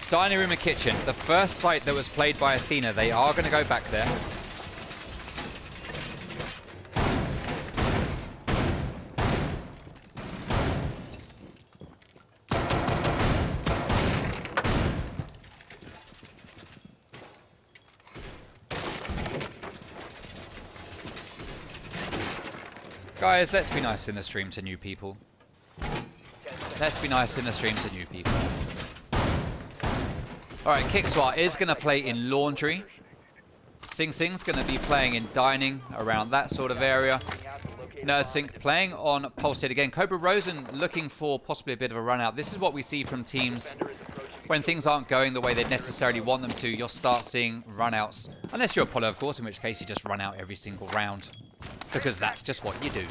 dining room and kitchen. The first site that was played by Athena, they are going to go back there. Guys, let's be nice in the stream to new people. Let's be nice in the stream to new people. Alright, Kixwar is going to play in laundry. Sing Sing's going to be playing in dining, around that sort of area. Nerdsync playing on Pulsate again. Cobra Rosen looking for possibly a bit of a run out. This is what we see from teams when things aren't going the way they necessarily want them to. You'll start seeing run outs. Unless you're Apollo, of course, in which case you just run out every single round, because that's just what you do.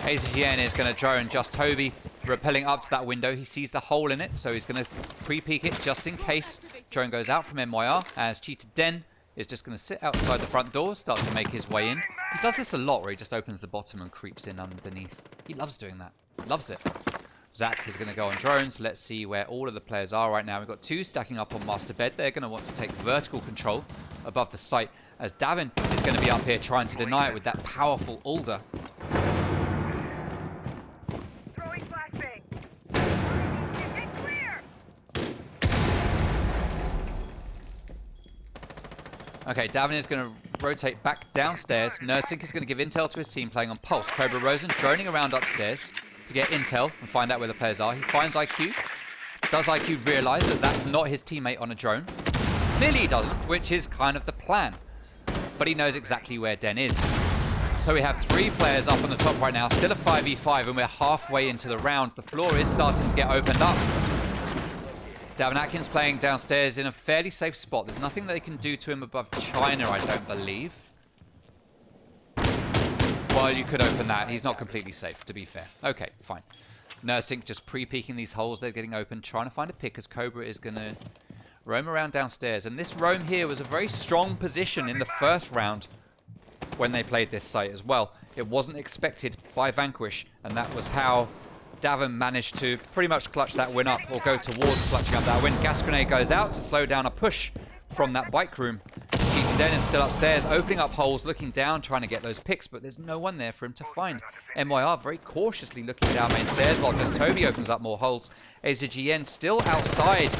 AZGN is going to drone just Toby, rappelling up to that window. He sees the hole in it, so he's going to pre-peek it just in case. Drone goes out from MYR as Cheetah Den is just going to sit outside the front door, start to make his way in. He does this a lot where he just opens the bottom and creeps in underneath. He loves doing that. Loves it. Zach is going to go on drones. Let's see where all of the players are right now. We've got 2 stacking up on master bed. They're going to want to take vertical control above the site, as Davin is going to be up here trying to deny it with that powerful Alder. Throwing flashbang. Get clear. Okay, Davin is going to rotate back downstairs. Nerdsink is going to give intel to his team playing on Pulse. Cobra Rosen droning around upstairs to get intel and find out where the players are. He finds IQ. Does IQ realize that that's not his teammate on a drone? Clearly he doesn't, which is kind of the plan. But he knows exactly where Den is. So we have 3 players up on the top right now, still a 5v5, and we're halfway into the round. The floor is starting to get opened up. Davin Atkins playing downstairs in a fairly safe spot. There's nothing they can do to him above China, I don't believe. Well, you could open that. He's not completely safe, to be fair. Okay, fine. Nursing just pre-peeking these holes. They're getting open, trying to find a pick as Cobra is going to roam around downstairs. And this roam here was a very strong position in the first round when they played this site as well. It wasn't expected by Vanquish, and that was how Davin managed to pretty much clutch that win up, or go towards clutching up that win. Gas grenade goes out to slow down a push from that bike room. Cheetah Den is still upstairs, opening up holes, looking down, trying to get those picks, but there's no one there for him to find. MYR very cautiously looking down main stairs, while just Toby opens up more holes. AZGN still outside,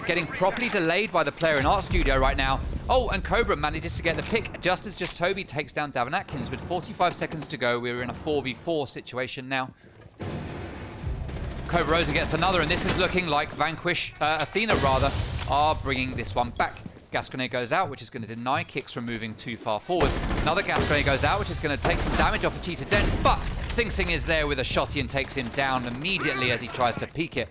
getting properly delayed by the player in Art Studio right now. Oh, and Cobra manages to get the pick just as just Toby takes down Davin Atkins. With 45 seconds to go, we're in a 4v4 situation now. Cobra Rosa gets another, and this is looking like Vanquish, Athena rather, are bringing this one back. Gas grenade goes out, which is going to deny Kicks from moving too far forwards. Another gas grenade goes out, which is going to take some damage off of Cheetah Den, but Sing Sing is there with a shotty and takes him down immediately as he tries to peek it.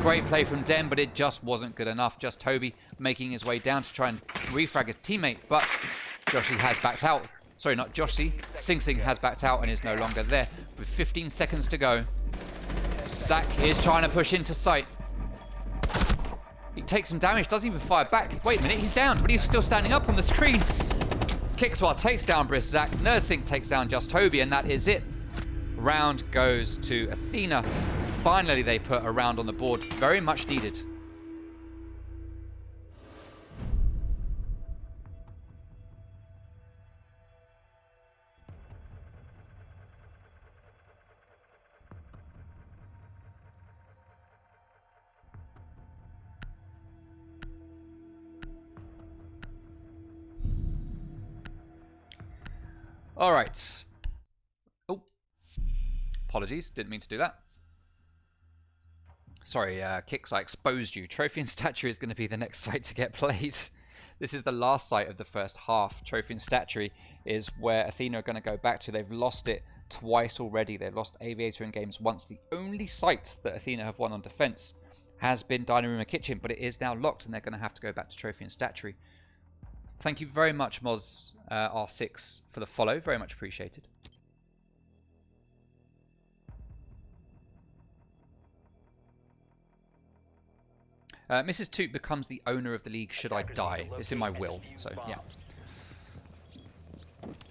Great play from Den, but it just wasn't good enough. Just Toby making his way down to try and refrag his teammate, but Joshi has backed out. Sorry, not Joshi. Sing Sing has backed out and is no longer there. With 15 seconds to go, Zach is trying to push into sight. He takes some damage, doesn't even fire back. Wait a minute, he's down, but he's still standing up on the screen. Kickswar takes down Brisk Zach. Nursing takes down Just Toby, and that is it. Round goes to Athena. Finally, they put a round on the board. Very much needed. All right. Oh, apologies. Didn't mean to do that. Sorry, Kicks, I exposed you. Trophy and Statue is going to be the next site to get played. This is the last site of the first half. Trophy and Statue is where Athena are going to go back to. They've lost it twice already. They've lost Aviator in games once. The only site that Athena have won on defense has been Dining Room and Kitchen, but it is now locked, and they're going to have to go back to Trophy and Statue. Thank you very much, Moz R6, for the follow. Very much appreciated. Mrs. Toot becomes the owner of the league should I die. It's in my will, so yeah.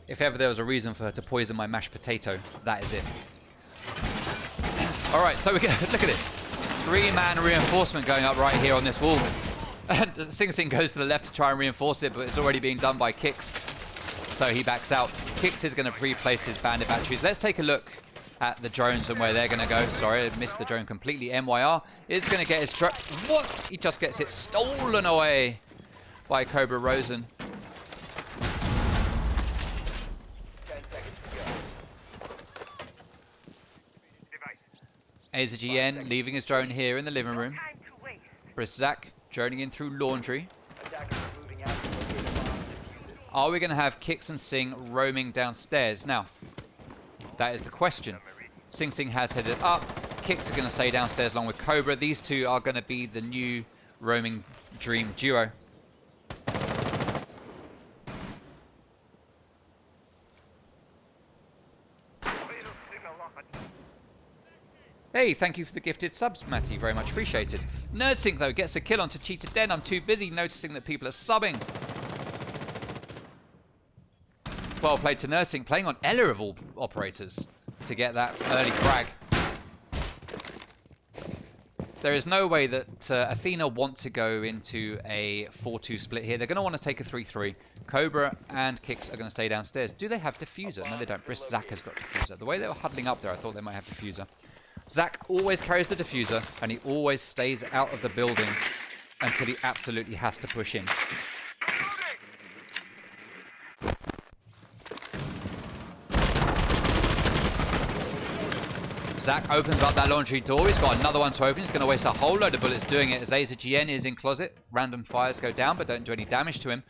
If ever there was a reason for her to poison my mashed potato, that is it. Alright, so we get, look at this. 3-man reinforcement going up right here on this wall. And Sing Sing goes to the left to try and reinforce it, but it's already being done by Kicks. So he backs out. Kicks is going to pre-place his bandit batteries. Let's take a look at the drones and where they're going to go. Sorry, I missed the drone completely. MYR is going to get his drone. What? He just gets it stolen away by Cobra Rosen. 10 seconds to go. AZGN leaving his drone here in the living room. Time to waste. Brisk Zach droning in through laundry. Attackers are moving out to locate a bomb and defuse it. Are we going to have Kicks and Sing roaming downstairs? Now, that is the question. Sing Sing has headed up. Kicks are going to stay downstairs along with Cobra. These two are going to be the new roaming dream duo. Hey, thank you for the gifted subs, Matty. Very much appreciated. Nerdsync, though, gets a kill onto Cheetah Den. I'm too busy noticing that people are subbing. Well played to Nursing, playing on Ella of all operators to get that early frag. There is no way that Athena want to go into a 4-2 split here. They're going to want to take a 3-3. Cobra and Kicks are going to stay downstairs. Do they have Diffuser? No, they don't. Briss Zach has got Diffuser. The way they were huddling up there, I thought they might have Diffuser. Zach always carries the Diffuser, and he always stays out of the building until he absolutely has to push in. Zach opens up that laundry door. He's got another one to open. He's going to waste a whole load of bullets doing it as Aza GN is in closet. Random fires go down, but don't do any damage to him.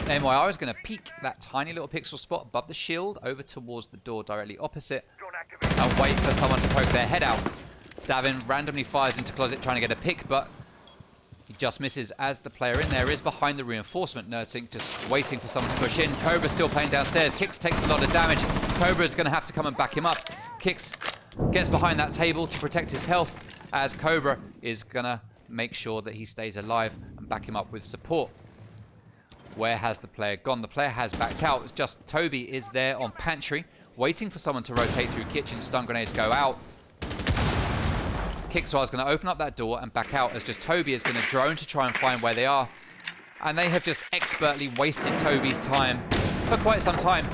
MYR is going to peek that tiny little pixel spot above the shield over towards the door directly opposite and wait for someone to poke their head out. Davin randomly fires into closet trying to get a pick, but he just misses as the player in there is behind the reinforcement. Nerdtink just waiting for someone to push in. Cobra still playing downstairs. Kicks takes a lot of damage. Cobra is going to have to come and back him up. Kicks gets behind that table to protect his health as Cobra is going to make sure that he stays alive and back him up with support. Where has the player gone? The player has backed out. It's just Toby is there on pantry, waiting for someone to rotate through kitchen. Stun grenades go out. Kickswar is going to open up that door and back out as just Toby is going to drone to try and find where they are. And they have just expertly wasted Toby's time for quite some time.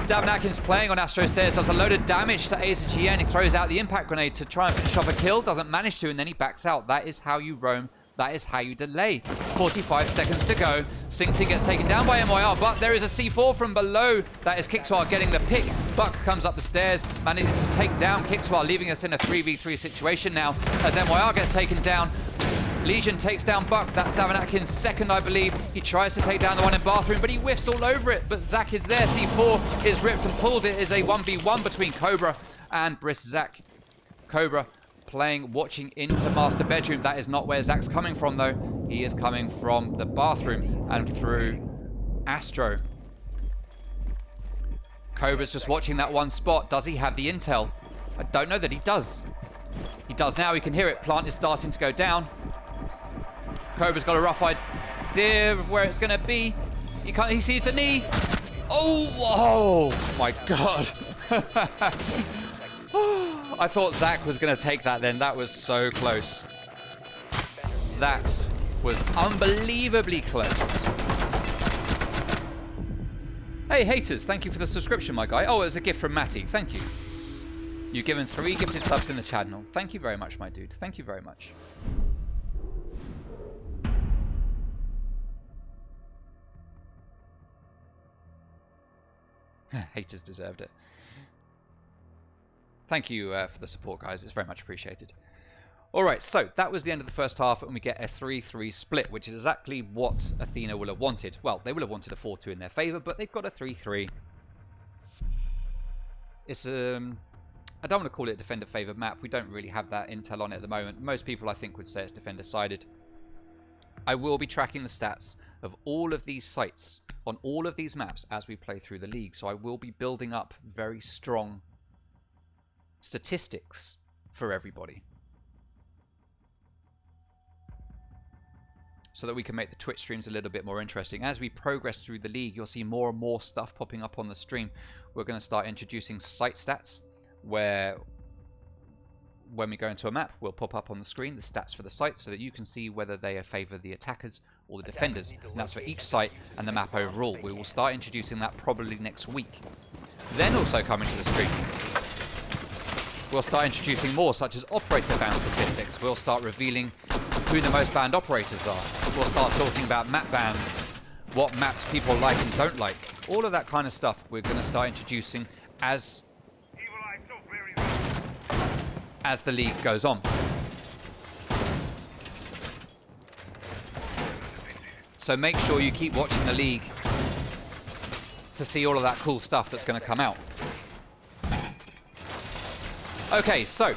Davin Atkins playing on Astro Stairs does a load of damage to Aza GN. He throws out the impact grenade to try and finish off a kill. Doesn't manage to, and then he backs out. That is how you roam. That is how you delay. 45 seconds to go. Sing Sing gets taken down by MYR, but there is a C4 from below. That is Kickswar getting the pick. Buck comes up the stairs, manages to take down Kickswar, leaving us in a 3v3 situation now as MYR gets taken down. Legion takes down Buck. That's Davin Atkins' second, I believe. He tries to take down the one in bathroom, but he whiffs all over it. But Zach is there. C4 is ripped and pulled. It is a 1v1 between Cobra and Briss Zach. Cobra playing, watching into master bedroom. That is not where Zach's coming from, though. He is coming from the bathroom and through Astro. Cobra's just watching that one spot. Does he have the intel? I don't know that he does. He does now. He can hear it. Plant is starting to go down. Cobra's got a rough idea of where it's going to be. He sees the knee. Oh, whoa. My God. I thought Zach was going to take that then. That was so close. That was unbelievably close. Hey, haters. Thank you for the subscription, my guy. Oh, it was a gift from Matty. Thank you. You've given 3 gifted subs in the channel. Thank you very much, my dude. Thank you very much. Haters deserved it. Thank you for the support, guys. It's very much appreciated. Alright, so that was the end of the first half, and we get a 3-3 split, which is exactly what Athena will have wanted. Well, they will have wanted a 4-2 in their favour, but they've got a 3-3. It's I don't want to call it a defender-favoured map. We don't really have that intel on it at the moment. Most people, I think, would say it's defender-sided. I will be tracking the stats of all of these sites on all of these maps as we play through the league. So I will be building up very strong statistics for everybody, so that we can make the Twitch streams a little bit more interesting. As we progress through the league, you'll see more and more stuff popping up on the stream. We're going to start introducing site stats, where when we go into a map, we'll pop up on the screen the stats for the site so that you can see whether they favour the attackers or the defenders. And that's for each site and the map overall. We will start introducing that probably next week. Then also coming to the screen, we'll start introducing more, such as operator ban statistics. We'll start revealing who the most banned operators are. We'll start talking about map bans, what maps people like and don't like. All of that kind of stuff we're going to start introducing as the league goes on. So make sure you keep watching the league to see all of that cool stuff that's going to come out. Okay, so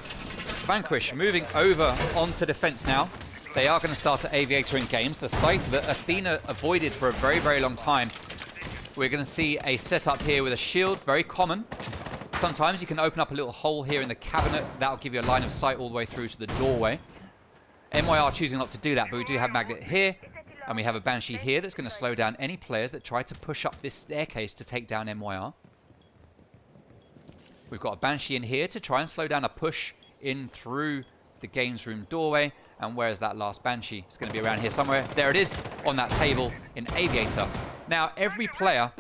Vanquish moving over onto defense now. They are going to start at Aviator in games, the site that Athena avoided for a very, very long time. We're going to see a setup here with a shield, very common. Sometimes you can open up a little hole here in the cabinet. That'll give you a line of sight all the way through to the doorway. MYR choosing not to do that, but we do have Magnet here. And we have a Banshee here that's going to slow down any players that try to push up this staircase to take down MYR. We've got a Banshee in here to try and slow down a push in through the games room doorway. And where is that last Banshee? It's going to be around here somewhere. There it is on that table in Aviator. Now, every player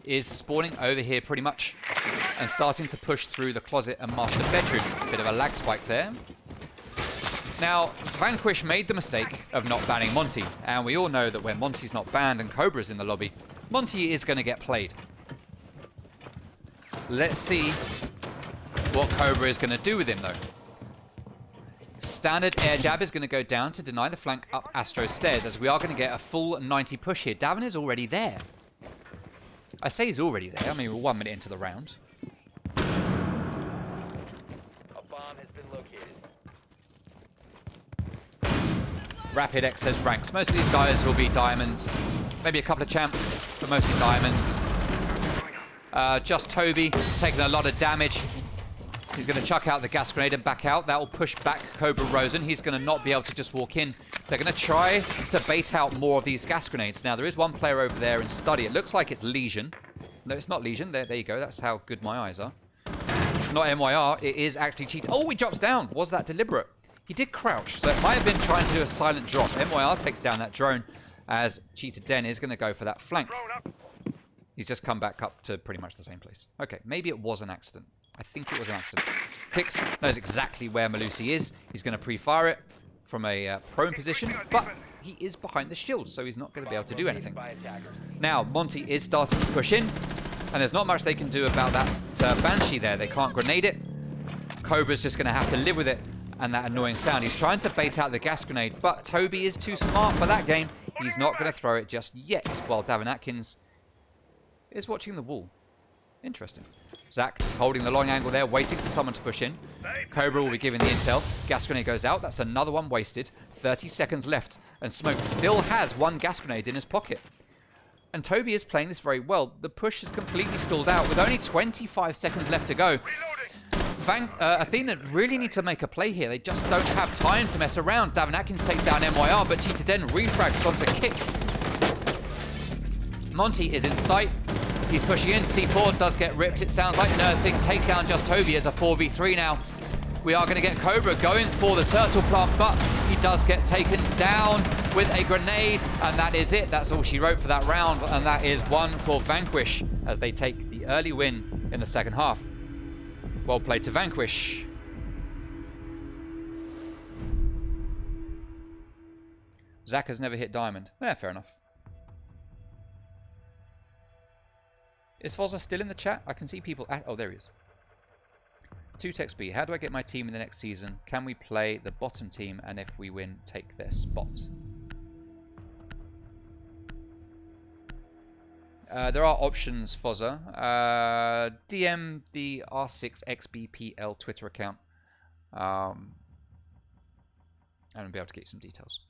is spawning over here pretty much and starting to push through the closet and master bedroom. Bit of a lag spike there. Now, Vanquish made the mistake of not banning Monty, and we all know that when Monty's not banned and Cobra's in the lobby, Monty is going to get played. Let's see what Cobra is going to do with him, though. Standard air jab is going to go down to deny the flank up Astro's stairs, as we are going to get a full 90 push here. Davin is already there. I say he's already there. I mean, we're 1 minute into the round. A bomb has been located. Rapid X says ranks. Most of these guys will be diamonds. Maybe a couple of champs, but mostly diamonds. Just Toby taking a lot of damage. He's going to chuck out the gas grenade and back out. That will push back Cobra Rosen. He's going to not be able to just walk in. They're going to try to bait out more of these gas grenades. Now, there is one player over there in study. It looks like it's Legion. No, it's not Legion. There you go. That's how good my eyes are. It's not MYR. It is actually cheat. Oh, he drops down. Was that deliberate? He did crouch, so it might have been trying to do a silent drop. MYR takes down that drone as Cheetah Den is going to go for that flank. He's just come back up to pretty much the same place. Okay, maybe it was an accident. I think it was an accident. Kicks knows exactly where Malusi is. He's going to pre-fire it from a prone position, but he is behind the shield, so he's not going to be able to do anything. Now, Monty is starting to push in, and there's not much they can do about that Banshee there. They can't grenade it. Cobra's just going to have to live with it and that annoying sound. He's trying to bait out the gas grenade, but Toby is too smart for that game. He's not going to throw it just yet, while Davin Atkins is watching the wall. Interesting. Zach just holding the long angle there, waiting for someone to push in. Cobra will be giving the intel. Gas grenade goes out. That's another one wasted. 30 seconds left. And Smoke still has one gas grenade in his pocket. And Toby is playing this very well. The push is completely stalled out with only 25 seconds left to go. Athena really need to make a play here. They just don't have time to mess around. Davin Atkins takes down MYR, but Cheetah Den refrags onto Kicks. Monty is in sight. He's pushing in. C4 does get ripped. It sounds like Nursing takes down Just Toby as a 4v3 now. We are going to get Cobra going for the turtle plant, but he does get taken down with a grenade, and that is it. That's all she wrote for that round, and that is one for Vanquish as they take the early win in the second half. Well played to Vanquish. Zach has never hit diamond. Yeah, fair enough. Is Fozza still in the chat? I can see people... Oh, there he is. 2TextB. How do I get my team in the next season? Can we play the bottom team, and if we win, take their spot? There are options, Fozza. DM the R6XBPL Twitter account. And I'll be able to get you some details.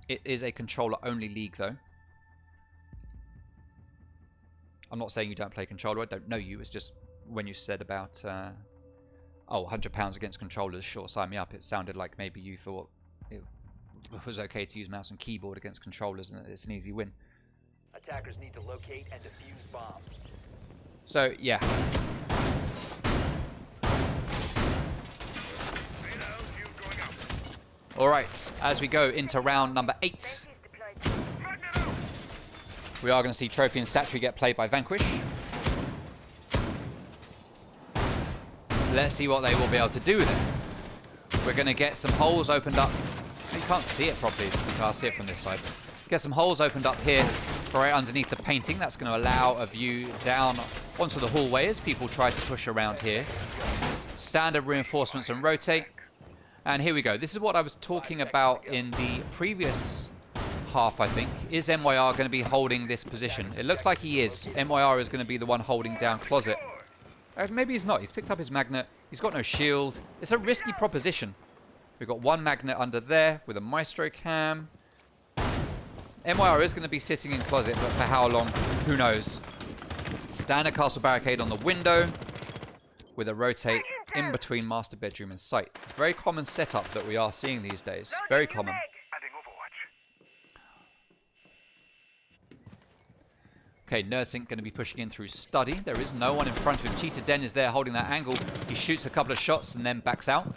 It is a controller-only league, though. I'm not saying you don't play controller. I don't know you. It's just when you said about, oh, £100 against controllers, sure, sign me up. It sounded like maybe you thought it was okay to use mouse and keyboard against controllers and it's an easy win. Attackers need to locate and defuse bombs. So, yeah. Alright, as we go into round number 8, we are going to see Trophy and Statue get played by Vanquish. Let's see what they will be able to do with it. We're going to get some holes opened up. You can't see it properly. You can't see it from this side. Get some holes opened up here right underneath the painting. That's going to allow a view down onto the hallway as people try to push around here. Standard reinforcements and rotate. And here we go. This is what I was talking about in the previous half, I think. Is MYR going to be holding this position? It looks like he is. MYR is going to be the one holding down closet. Maybe he's not. He's picked up his magnet. He's got no shield. It's a risky proposition. We've got one magnet under there with a Maestro cam. MYR is going to be sitting in closet, but for how long? Who knows? Standard castle barricade on the window with a rotate in between master bedroom and site. Very common setup that we are seeing these days. Very common. Okay, Nursing going to be pushing in through study. There is no one in front of him. Cheetah Den is there holding that angle. He shoots a couple of shots and then backs out.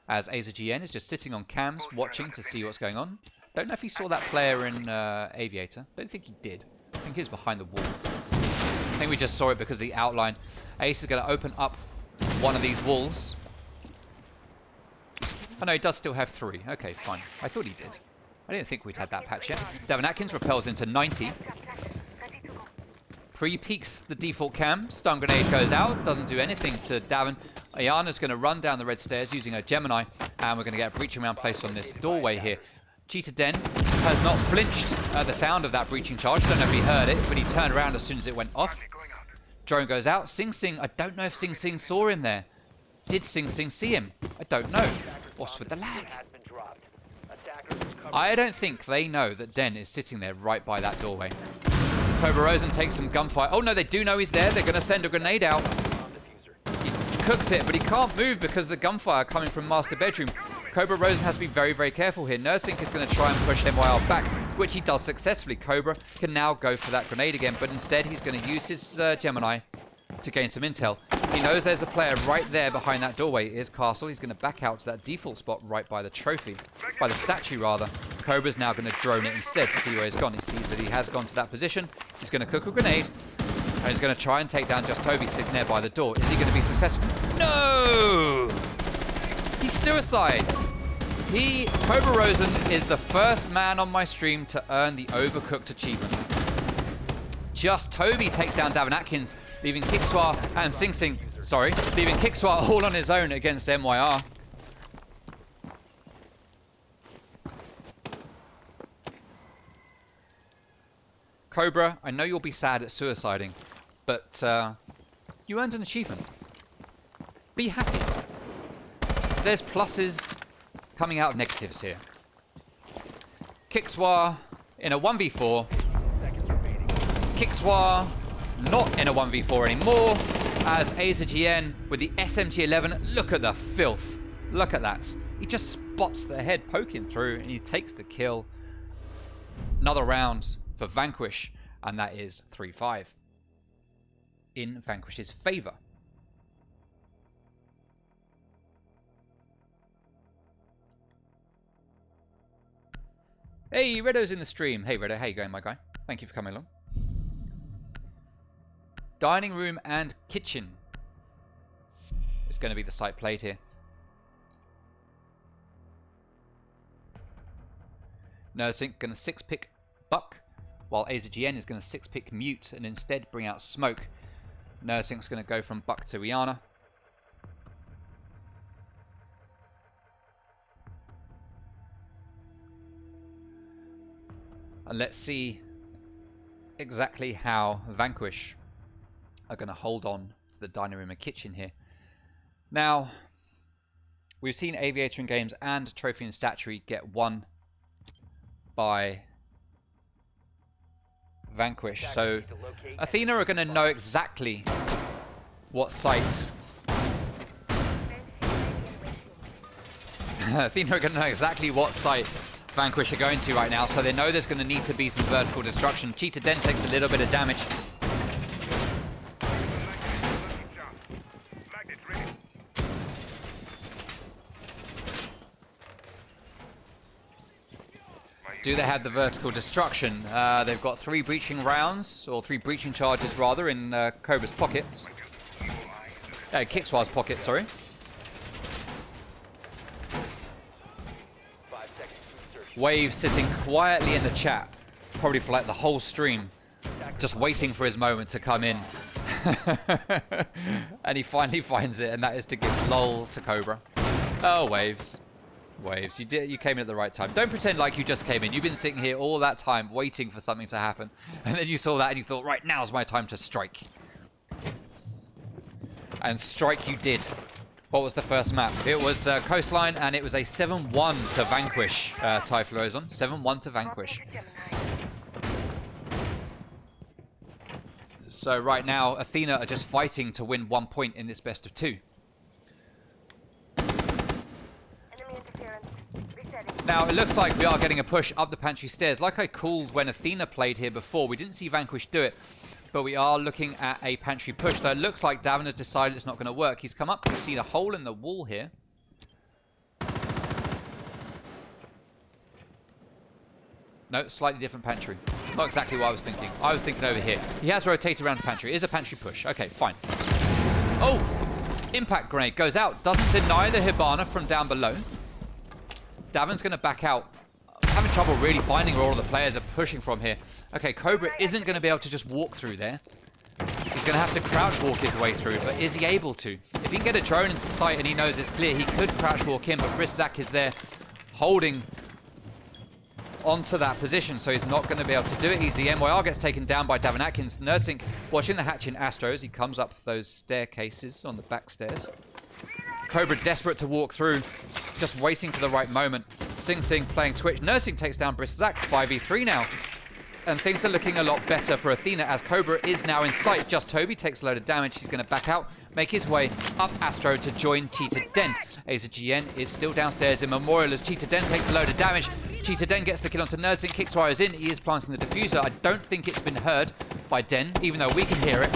As AZGN is just sitting on cams, watching to see what's going on. Don't know if he saw that player in Aviator. Don't think he did. I think he's behind the wall. I think we just saw it because of the outline. Ace is going to open up one of these walls. Oh no, he does still have 3. Okay, fine. I thought he did. I didn't think we'd had that patch yet. Davin Atkins repels into 90. Pre-peeks the default cam. Stun grenade goes out. Doesn't do anything to Davin. Ayana's going to run down the red stairs using her Gemini. And we're going to get a breaching round placed on this doorway here. Cheetah Den has not flinched at the sound of that breaching charge. Don't know if he heard it, but he turned around as soon as it went off. Drone goes out. Sing Sing, I don't know if Sing Sing saw him there. Did Sing Sing see him? I don't know. What's with the lag? I don't think they know that Den is sitting there right by that doorway. Cobra Rosen takes some gunfire. Oh no, they do know he's there. They're going to send a grenade out. He cooks it, but he can't move because of the gunfire coming from master bedroom. Cobra Rosen has to be very, very careful here. Nursing is going to try and push MYR back, which he does successfully. Cobra can now go for that grenade again, but instead he's going to use his Gemini to gain some intel. He knows there's a player right there behind that doorway. It is Castle. He's going to back out to that default spot right by the trophy. By the statue, rather. Cobra's now going to drone it instead to see where he's gone. He sees that he has gone to that position. He's going to cook a grenade. And he's going to try and take down Just Toby sitting there by the door. Is he going to be successful? No! He suicides. Cobra Rosen is the first man on my stream to earn the Overcooked achievement. Just Toby takes down Davin Atkins, leaving Kickswar and Sing Sing, leaving Kickswar all on his own against MYR. Cobra, I know you'll be sad at suiciding, but you earned an achievement. Be happy. There's pluses coming out of negatives here. Kickswar in a 1v4. Kickswar not in a 1v4 anymore, as AZGN with the SMG-11. Look at the filth. Look at that. He just spots the head poking through and he takes the kill. Another round for Vanquish, and that is 3-5 in Vanquish's favor. Hey, Redo's in the stream. Hey, Redo. How you going, my guy? Thank you for coming along. Dining room and kitchen is going to be the site played here. Nursing going to 6-pick Buck, while AZGN is going to 6-pick Mute and instead bring out Smoke. Nursing's going to go from Buck to Rihanna. And let's see exactly how Vanquish are going to hold on to the dining room and kitchen here. Now, we've seen Aviator in games and Trophy and Statuary get won by Vanquish. So Athena are going to know exactly what site. Athena are going to know exactly what site Vanquish are going to right now. So they know there's going to need to be some vertical destruction. Cheetah Den takes a little bit of damage. Do they have the vertical destruction? They've got 3 breaching rounds, or 3 breaching charges rather, in Cobra's pockets. Kickswar's pockets, sorry. Wave sitting quietly in the chat, probably for like the whole stream, just waiting for his moment to come in. And he finally finds it, and that is to give lol to Cobra. Oh, Waves. Waves, you came in at the right time. Don't pretend like you just came in. You've been sitting here all that time waiting for something to happen. And then you saw that and you thought, right, now's my time to strike. And strike you did. What was the first map? It was Coastline, and it was a 7-1 to Vanquish, Typhlosion. 7-1 to Vanquish. So right now, Athena are just fighting to win 1 point in this best of 2. Enemy interference. Resetting. Now, it looks like we are getting a push up the pantry stairs. Like I called when Athena played here before, we didn't see Vanquish do it, but we are looking at a pantry push. Though it looks like Davin has decided it's not going to work. He's come up, he's seen a hole in the wall here. No, slightly different pantry. Not exactly what I was thinking. I was thinking over here. He has rotated around the pantry. It is a pantry push. Okay, fine. Oh! Impact grenade goes out. Doesn't deny the Hibana from down below. Davin's going to back out. I'm having trouble really finding where all of the players are pushing from here. Okay, Cobra isn't going to be able to just walk through there. He's going to have to crouch walk his way through, but is he able to? If he can get a drone into sight and he knows it's clear, he could crouch walk in, but Briszak is there holding onto that position, so he's not going to be able to do it. He's the MYR, gets taken down by Davin Atkins. Nursing watching the hatch in Astros. He comes up those staircases on the back stairs. Cobra desperate to walk through, just waiting for the right moment. Sing Sing playing Twitch. Nursing takes down Briszak, 5v3 now. And things are looking a lot better for Athena as Cobra is now in sight. Just Toby takes a load of damage. He's going to back out, make his way up Astro to join Cheetah Den. Aza GN is still downstairs in Memorial as Cheetah Den takes a load of damage. Cheetah Den gets the kill onto Nerdsink. Kickswire is in. He is planting the diffuser. I don't think it's been heard by Den, even though we can hear it.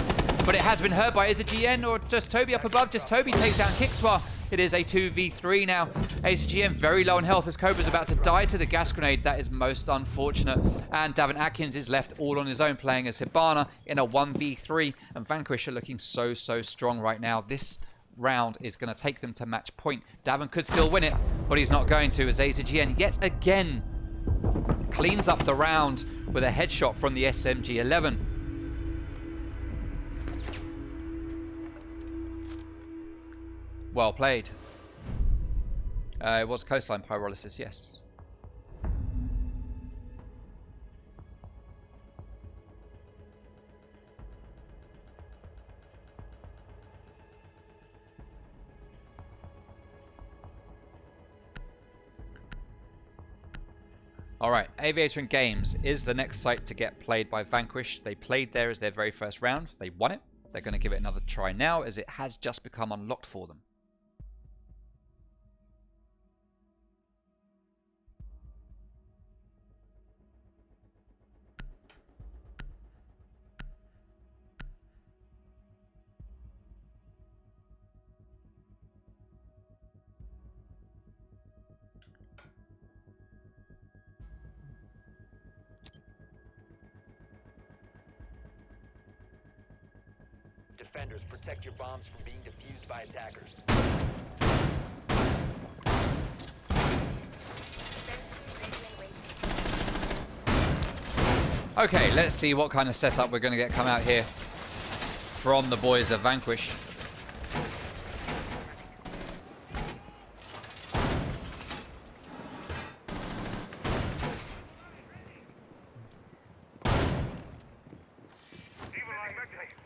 But it has been heard by Aza GN or Just Toby up above. Just Toby takes down Kickswire. It is a 2v3 now. Aza GN very low on health as Cobra's about to die to the gas grenade. That is most unfortunate. And Davin Atkins is left all on his own playing as Hibana in a 1v3. And Vanquish are looking so strong right now. This round is going to take them to match point. Davin could still win it, but he's not going to as Aza GN yet again cleans up the round with a headshot from the SMG-11. Well played. It was Coastline Pyrolysis, yes. Alright, Aviator and Games is the next site to get played by Vanquish. They played there as their very first round. They won it. They're going to give it another try now as it has just become unlocked for them. Defenders, protect your bombs from being defused by attackers. Okay, let's see what kind of setup we're going to get come out here from the boys of Vanquish.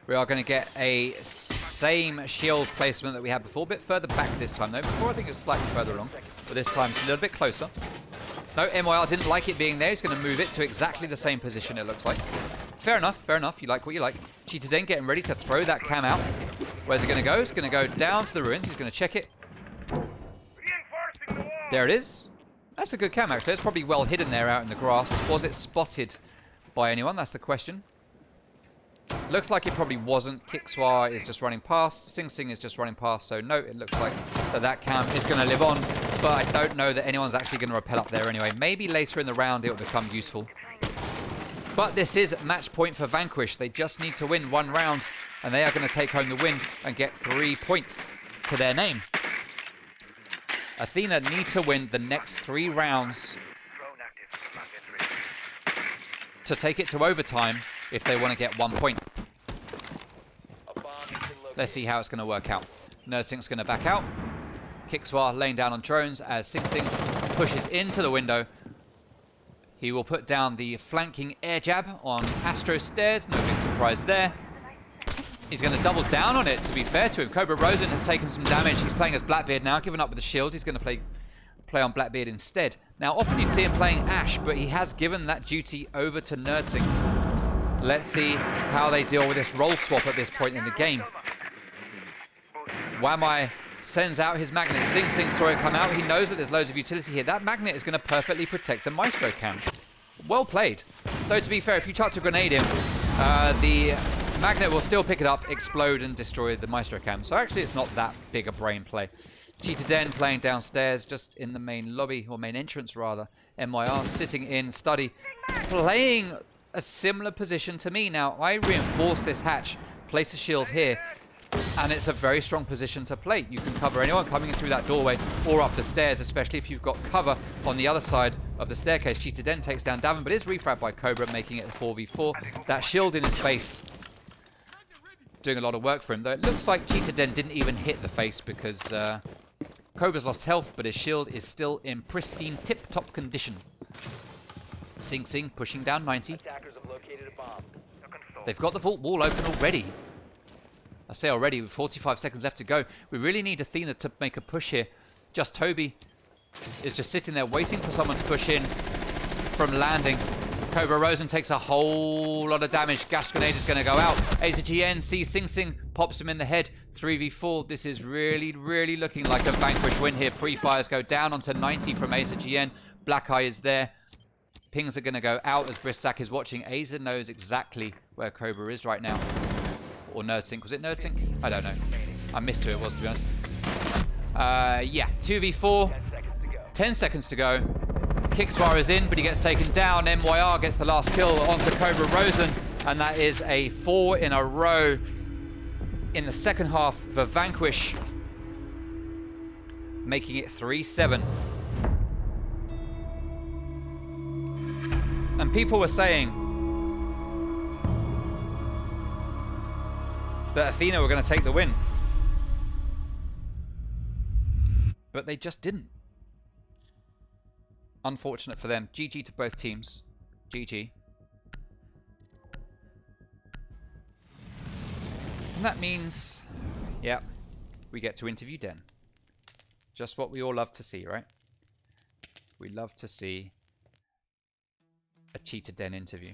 We are going to get a same shield placement that we had before, a bit further back this time though. Before I think it was slightly further along, but this time it's a little bit closer. No, MYR didn't like it being there. He's going to move it to exactly the same position it looks like. Fair enough, fair enough. You like what you like. Cheetah Den getting ready to throw that cam out. Where's it going to go? It's going to go down to the ruins. He's going to check it. There it is. That's a good cam actually. It's probably well hidden there out in the grass. Was it spotted by anyone? That's the question. Looks like it probably wasn't. Kickswar is just running past. Sing Sing is just running past. So no, it looks like that cam is going to live on. But I don't know that anyone's actually going to rappel up there anyway. Maybe later in the round it will become useful. But this is match point for Vanquish. They just need to win one round. And they are going to take home the win and get 3 points to their name. Athena need to win the next 3 rounds to take it to overtime if they want to get 1 point. Let's see how it's going to work out. Nerdsink's going to back out. Kickswar laying down on drones as Sing Sing pushes into the window. He will put down the flanking air jab on Astro stairs. No big surprise there. He's going to double down on it, to be fair to him. Cobra Rosen has taken some damage. He's playing as Blackbeard now, given up with the shield. He's going to play on Blackbeard instead. Now, often you'd see him playing Ash, but he has given that duty over to Nerdsink. Let's see how they deal with this roll swap at this point in the game. Wamai sends out his magnet. Sing Sing saw it come out. He knows that there's loads of utility here. That magnet is going to perfectly protect the Maestro cam. Well played. Though, to be fair, if you chucked a grenade in, the magnet will still pick it up, explode, and destroy the Maestro cam. So actually, it's not that big a brain play. Cheetah Den playing downstairs, just in the main lobby, or main entrance rather. MYR sitting in study, playing a similar position to me. Now, I reinforce this hatch, place a shield here, and it's a very strong position to play. You can cover anyone coming in through that doorway or up the stairs, especially if you've got cover on the other side of the staircase. Cheetah Den takes down Davin, but is refragged by Cobra, making it a 4v4. That shield in his face doing a lot of work for him, though it looks like Cheetah Den didn't even hit the face because Cobra's lost health, but his shield is still in pristine, tip-top condition. Sing Sing pushing down 90. Attackers have located a bomb. They've got the vault wall open already. I say already, with 45 seconds left to go. We really need Athena to make a push here. Just Toby is just sitting there waiting for someone to push in from landing. Cobra Rosen takes a whole lot of damage. Gas grenade is going to go out. AZGN sees Sing Sing, pops him in the head. 3v4. This is really, really looking like a Vanquish win here. Pre-fires go down onto 90 from AZGN. Black Eye is there. Pings are going to go out as Brissac is watching. Aza knows exactly where Cobra is right now. Or NerdSync. Was it NerdSync? I don't know. I missed who it was, to be honest. Yeah, 2v4. 10 seconds to go. Kickswar is in, but he gets taken down. MYR gets the last kill onto Cobra Rosen. And that is a 4 in a row in the second half for Vanquish. Making it 3-7. And people were saying that Athena were going to take the win. But they just didn't. Unfortunate for them. GG to both teams. GG. And that means, yeah, we get to interview Den. Just what we all love to see, right? We love to see a Cheetah Den interview.